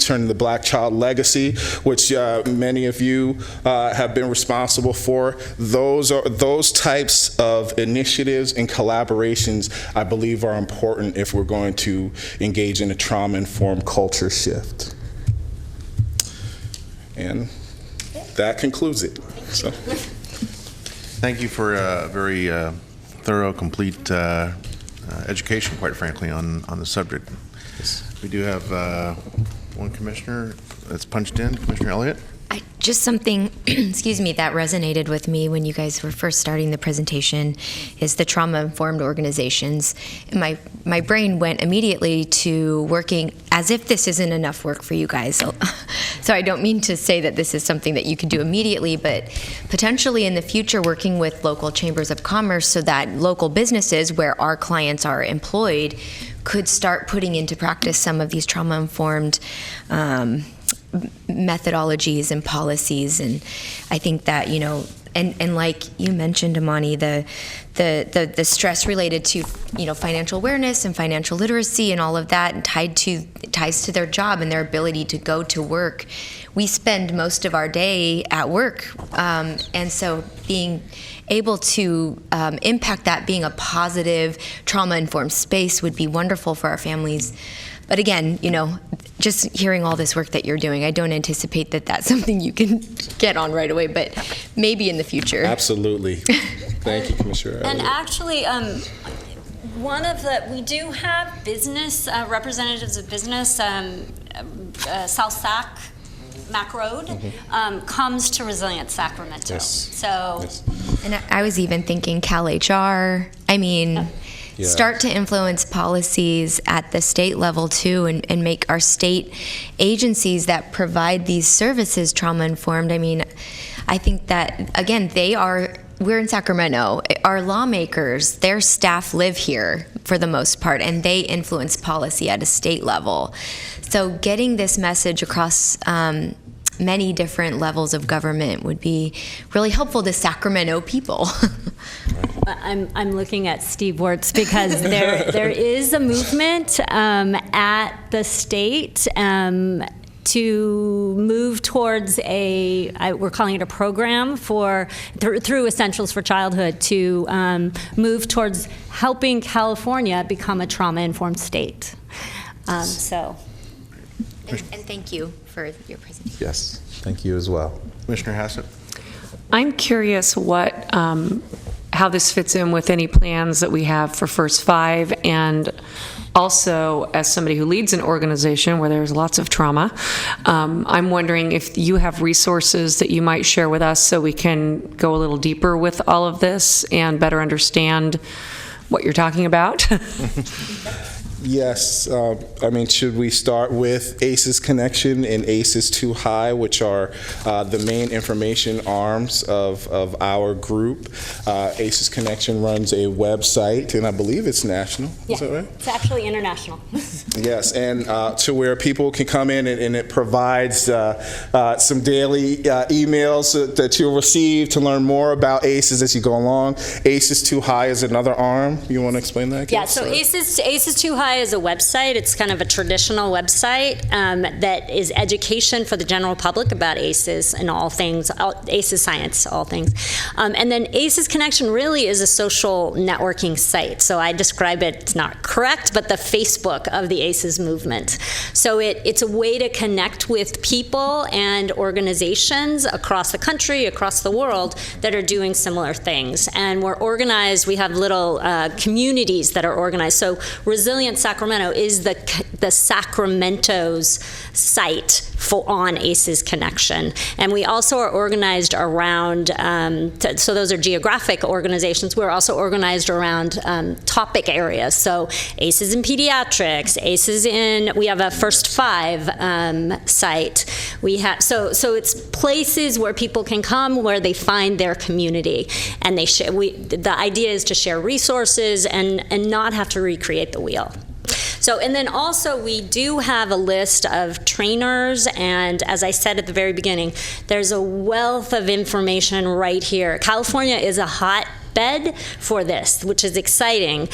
Turning the Black Child Legacy, which many of you have been responsible for. Those types of initiatives and collaborations, I believe, are important if we're going to engage in a trauma-informed culture shift. And that concludes it. So. Thank you for a very thorough, complete education, quite frankly, on the subject. Yes. We do have one commissioner that's punched in, Commissioner Elliott. Just something, excuse me, that resonated with me when you guys were first starting the presentation is the trauma-informed organizations. And my brain went immediately to working as if this isn't enough work for you guys. So I don't mean to say that this is something that you could do immediately, but potentially in the future working with local chambers of commerce so that local businesses where our clients are employed could start putting into practice some of these trauma-informed methodologies and policies. And I think that, you know, and like you mentioned, Amani, the stress related to, you know, financial awareness and financial literacy and all of that, and ties to their job and their ability to go to work. We spend most of our day at work, and so being able to impact that, being a positive trauma-informed space would be wonderful for our families. But again, you know, just hearing all this work that you're doing, I don't anticipate that that's something you can get on right away, but maybe in the future. Absolutely. Thank you, Commissioner Elliott. And actually, we do have business, representatives of business, South Sac, Mac Road, comes to Resilient Sacramento. Yes. So. Yes. And I was even thinking Cal HR. I mean, start to influence policies at the state level too, and make our state agencies that provide these services trauma-informed. I mean, I think that, again, we're in Sacramento. Our lawmakers, their staff live here for the most part, and they influence policy at a state level. So getting this message across many different levels of government would be really helpful to Sacramento people. I'm looking at Steve Wertz because there is a movement at the state to move towards we're calling it a program through Essentials for Childhood to move towards helping California become a trauma-informed state. And thank you for your presentation. Yes, thank you as well. Commissioner Hassett. I'm curious how this fits in with any plans that we have for First Five, and also as somebody who leads an organization where there's lots of trauma, I'm wondering if you have resources that you might share with us so we can go a little deeper with all of this and better understand what you're talking about. Yes, I mean, should we start with ACES Connection and ACES Too High, which are the main information arms of our group? ACES Connection runs a website, and I believe it's national. Yeah, is that right? It's actually international. Yes, and to where people can come in, and it provides some daily emails that you'll receive to learn more about ACES as you go along. ACES Too High is another arm. You want to explain that? Yeah, so ACES Too High is a website. It's kind of a traditional website that is education for the general public about ACES and all things, ACES science, all things. And then ACES Connection really is a social networking site. So I describe it, it's not correct, but the Facebook of the ACES movement. So it's a way to connect with people and organizations across the country, across the world that are doing similar things. And we're organized, we have little communities that are organized. So Resilient Sacramento is the Sacramento's site on ACES Connection. And we also are organized around, so those are geographic organizations. We're also organized around topic areas. So ACES in pediatrics, ACES in, we have a First Five site. We have, so it's places where people can come where they find their community. And they share, the idea is to share resources and not have to recreate the wheel. So, and then also we do have a list of trainers, and as I said at the very beginning, there's a wealth of information right here. California is a hotbed for this, which is exciting.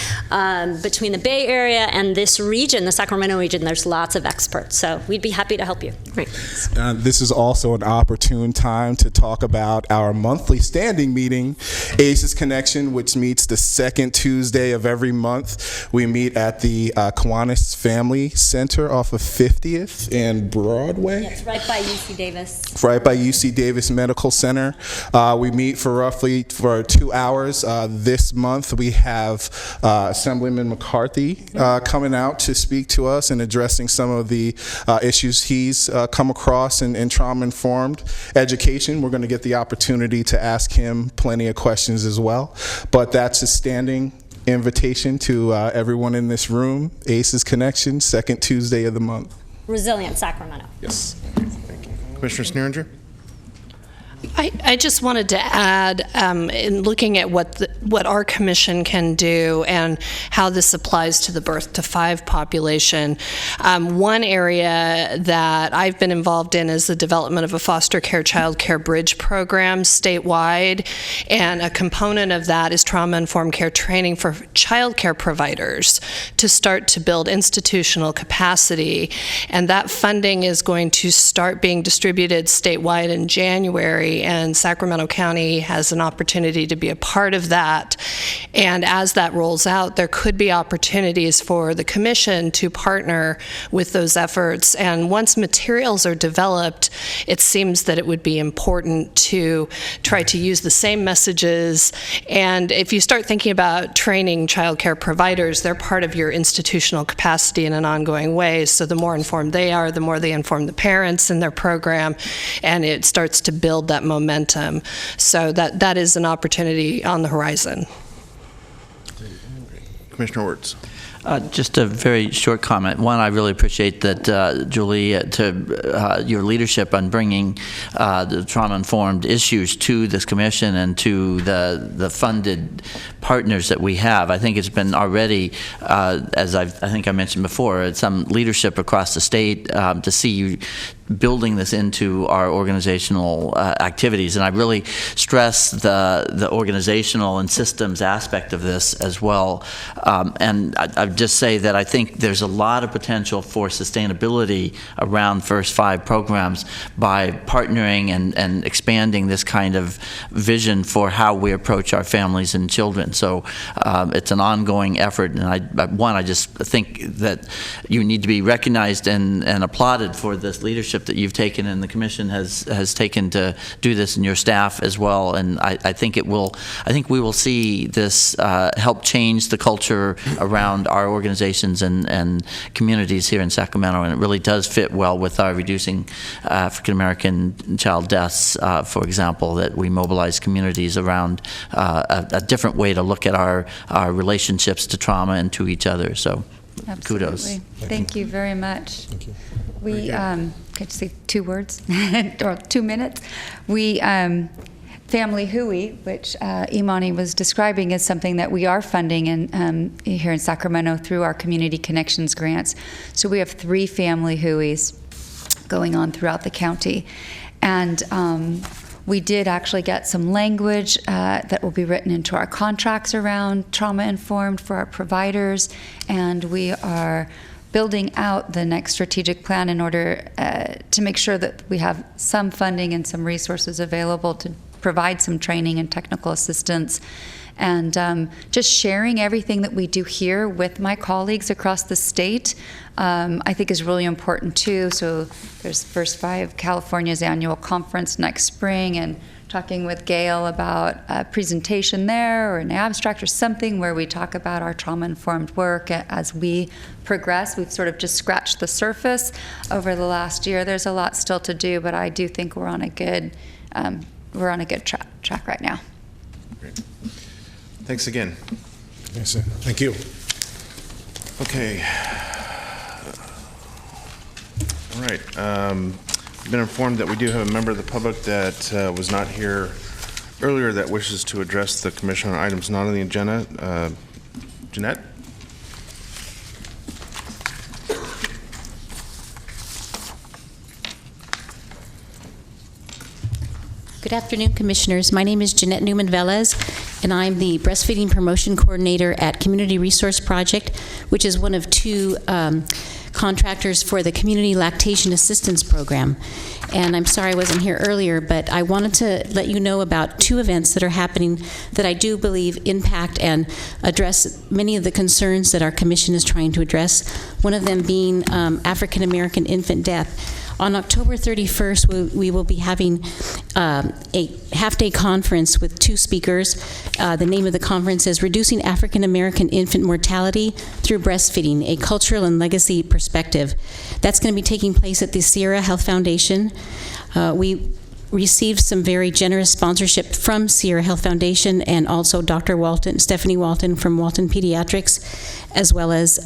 Between the Bay Area and this region, the Sacramento region, there's lots of experts. So we'd be happy to help you. Great. This is also an opportune time to talk about our monthly standing meeting, ACES Connection, which meets the second Tuesday of every month. We meet at the Kiwanis Family Center off of 50th and Broadway. Yes, right by UC Davis. Right by UC Davis Medical Center. We meet for 2 hours. This month we have Assemblyman McCarthy coming out to speak to us and addressing some of the issues he's come across in trauma-informed education. We're going to get the opportunity to ask him plenty of questions as well. But that's a standing invitation to everyone in this room. ACES Connection, second Tuesday of the month. Resilient Sacramento. Yes. Thank you. Commissioner Sneeringer? I just wanted to add, in looking at what our commission can do and how this applies to the birth to 5 population, one area that I've been involved in is the development of a foster care child care bridge program statewide, and a component of that is trauma-informed care training for child care providers to start to build institutional capacity, and that funding is going to start being distributed statewide in January. And Sacramento County has an opportunity to be a part of that. And as that rolls out, there could be opportunities for the commission to partner with those efforts. And once materials are developed, it seems that it would be important to try to use the same messages. And if you start thinking about training child care providers, they're part of your institutional capacity in an ongoing way. So the more informed they are, the more they inform the parents in their program, and it starts to build that momentum. So that is an opportunity on the horizon. Commissioner Wirtz. Just a very short comment. One, I really appreciate that, Julie, your leadership on bringing the trauma-informed issues to this commission and to the funded partners that we have. I think it's been already, as I think I mentioned before, some leadership across the state to see you building this into our organizational activities. And I really stress the organizational and systems aspect of this as well. And I'd just say that I think there's a lot of potential for sustainability around First Five programs by partnering and expanding this kind of vision for how we approach our families and children. So it's an ongoing effort. And I just think that you need to be recognized and applauded for this leadership that you've taken, and the commission has taken to do this, and your staff as well. And I think we will see this help change the culture around our organizations and communities here in Sacramento, and it really does fit well with our reducing African American child deaths, for example, that we mobilize communities around a different way to look at our relationships to trauma and to each other. So Absolutely. Kudos. Thank you very much. Thank you. We, could you say 2 words or 2 minutes? We, Family Hui, which Imani was describing, is something that we are funding here in Sacramento through our Community Connections grants. So we have 3 Family Huis going on throughout the county. And we did actually get some language that will be written into our contracts around trauma-informed for our providers, and we are building out the next strategic plan in order to make sure that we have some funding and some resources available to provide some training and technical assistance. And just sharing everything that we do here with my colleagues across the state, I think is really important too. So there's First Five California's annual conference next spring, and talking with Gail about a presentation there or an abstract or something where we talk about our trauma-informed work as we progress. We've sort of just scratched the surface over the last year. There's a lot still to do, but I do think we're on a good track right now. Great. Thanks again. Yes, sir. Thank you. Okay. All right. I've been informed that we do have a member of the public that was not here earlier that wishes to address the commission on items not on the agenda. Jeanette? Good afternoon, Commissioners. My name is Jeanette Newman-Velez, and I'm the Breastfeeding Promotion Coordinator at Community Resource Project, which is one of two contractors for the Community Lactation Assistance Program. And I'm sorry I wasn't here earlier, but I wanted to let you know about two events that are happening that I do believe impact and address many of the concerns that our commission is trying to address, one of them being African American infant death. On October 31st, we will be having a half-day conference with two speakers. The name of the conference is Reducing African American Infant Mortality Through Breastfeeding, a Cultural and Legacy Perspective. That's going to be taking place at the Sierra Health Foundation. We received some very generous sponsorship from Sierra Health Foundation and also Dr. Stephanie Walton from Walton Pediatrics, as well as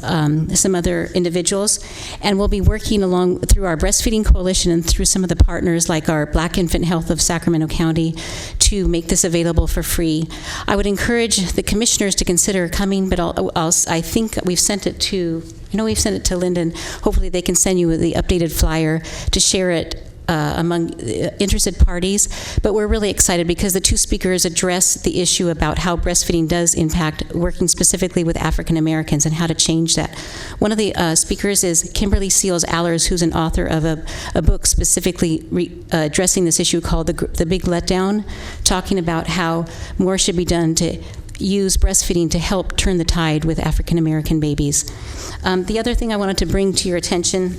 some other individuals. And we'll be working along through our Breastfeeding Coalition and through some of the partners like our Black Infant Health of Sacramento County to make this available for free. I would encourage the commissioners to consider coming, but I think we've sent it to, we've sent it to Lyndon. Hopefully they can send you the updated flyer to share it among interested parties. But we're really excited because the two speakers address the issue about how breastfeeding does impact working specifically with African Americans and how to change that. One of the speakers is Kimberly Seals Allers, who's an author of a book specifically addressing this issue called The Big Letdown, talking about how more should be done to use breastfeeding to help turn the tide with African American babies. The other thing I wanted to bring to your attention,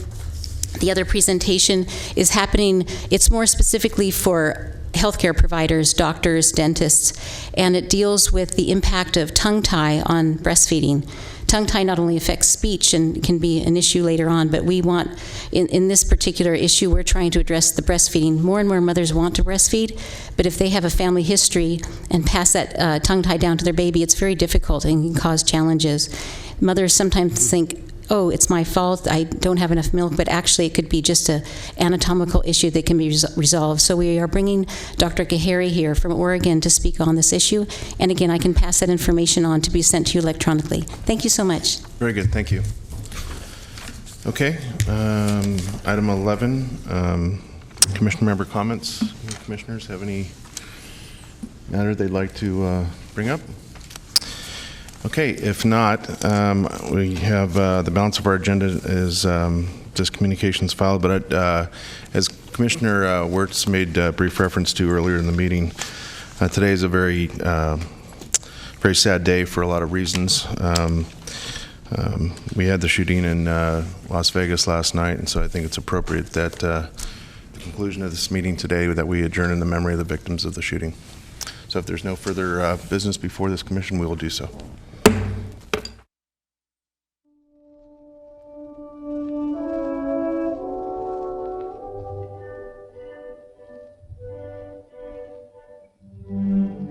the other presentation is happening, it's more specifically for healthcare providers, doctors, dentists, and it deals with the impact of tongue tie on breastfeeding. Tongue tie not only affects speech and can be an issue later on, but we want, in this particular issue, we're trying to address the breastfeeding. More and more mothers want to breastfeed, but if they have a family history and pass that tongue tie down to their baby, it's very difficult and can cause challenges. Mothers sometimes think, oh, it's my fault, I don't have enough milk, but actually it could be just an anatomical issue that can be resolved. So we are bringing Dr. Gahary here from Oregon to speak on this issue. And again, I can pass that information on to be sent to you electronically. Thank you so much. Very good, thank you. Okay, item 11, commission member comments. Any commissioners have any matter they'd like to bring up? Okay, if not, we have the balance of our agenda is just communications filed, but as Commissioner Wirtz made a brief reference to earlier in the meeting, today is a very sad day for a lot of reasons. We had the shooting in Las Vegas last night, and so I think it's appropriate that the conclusion of this meeting today that we adjourn in the memory of the victims of the shooting. So if there's no further business before this commission, we will do so.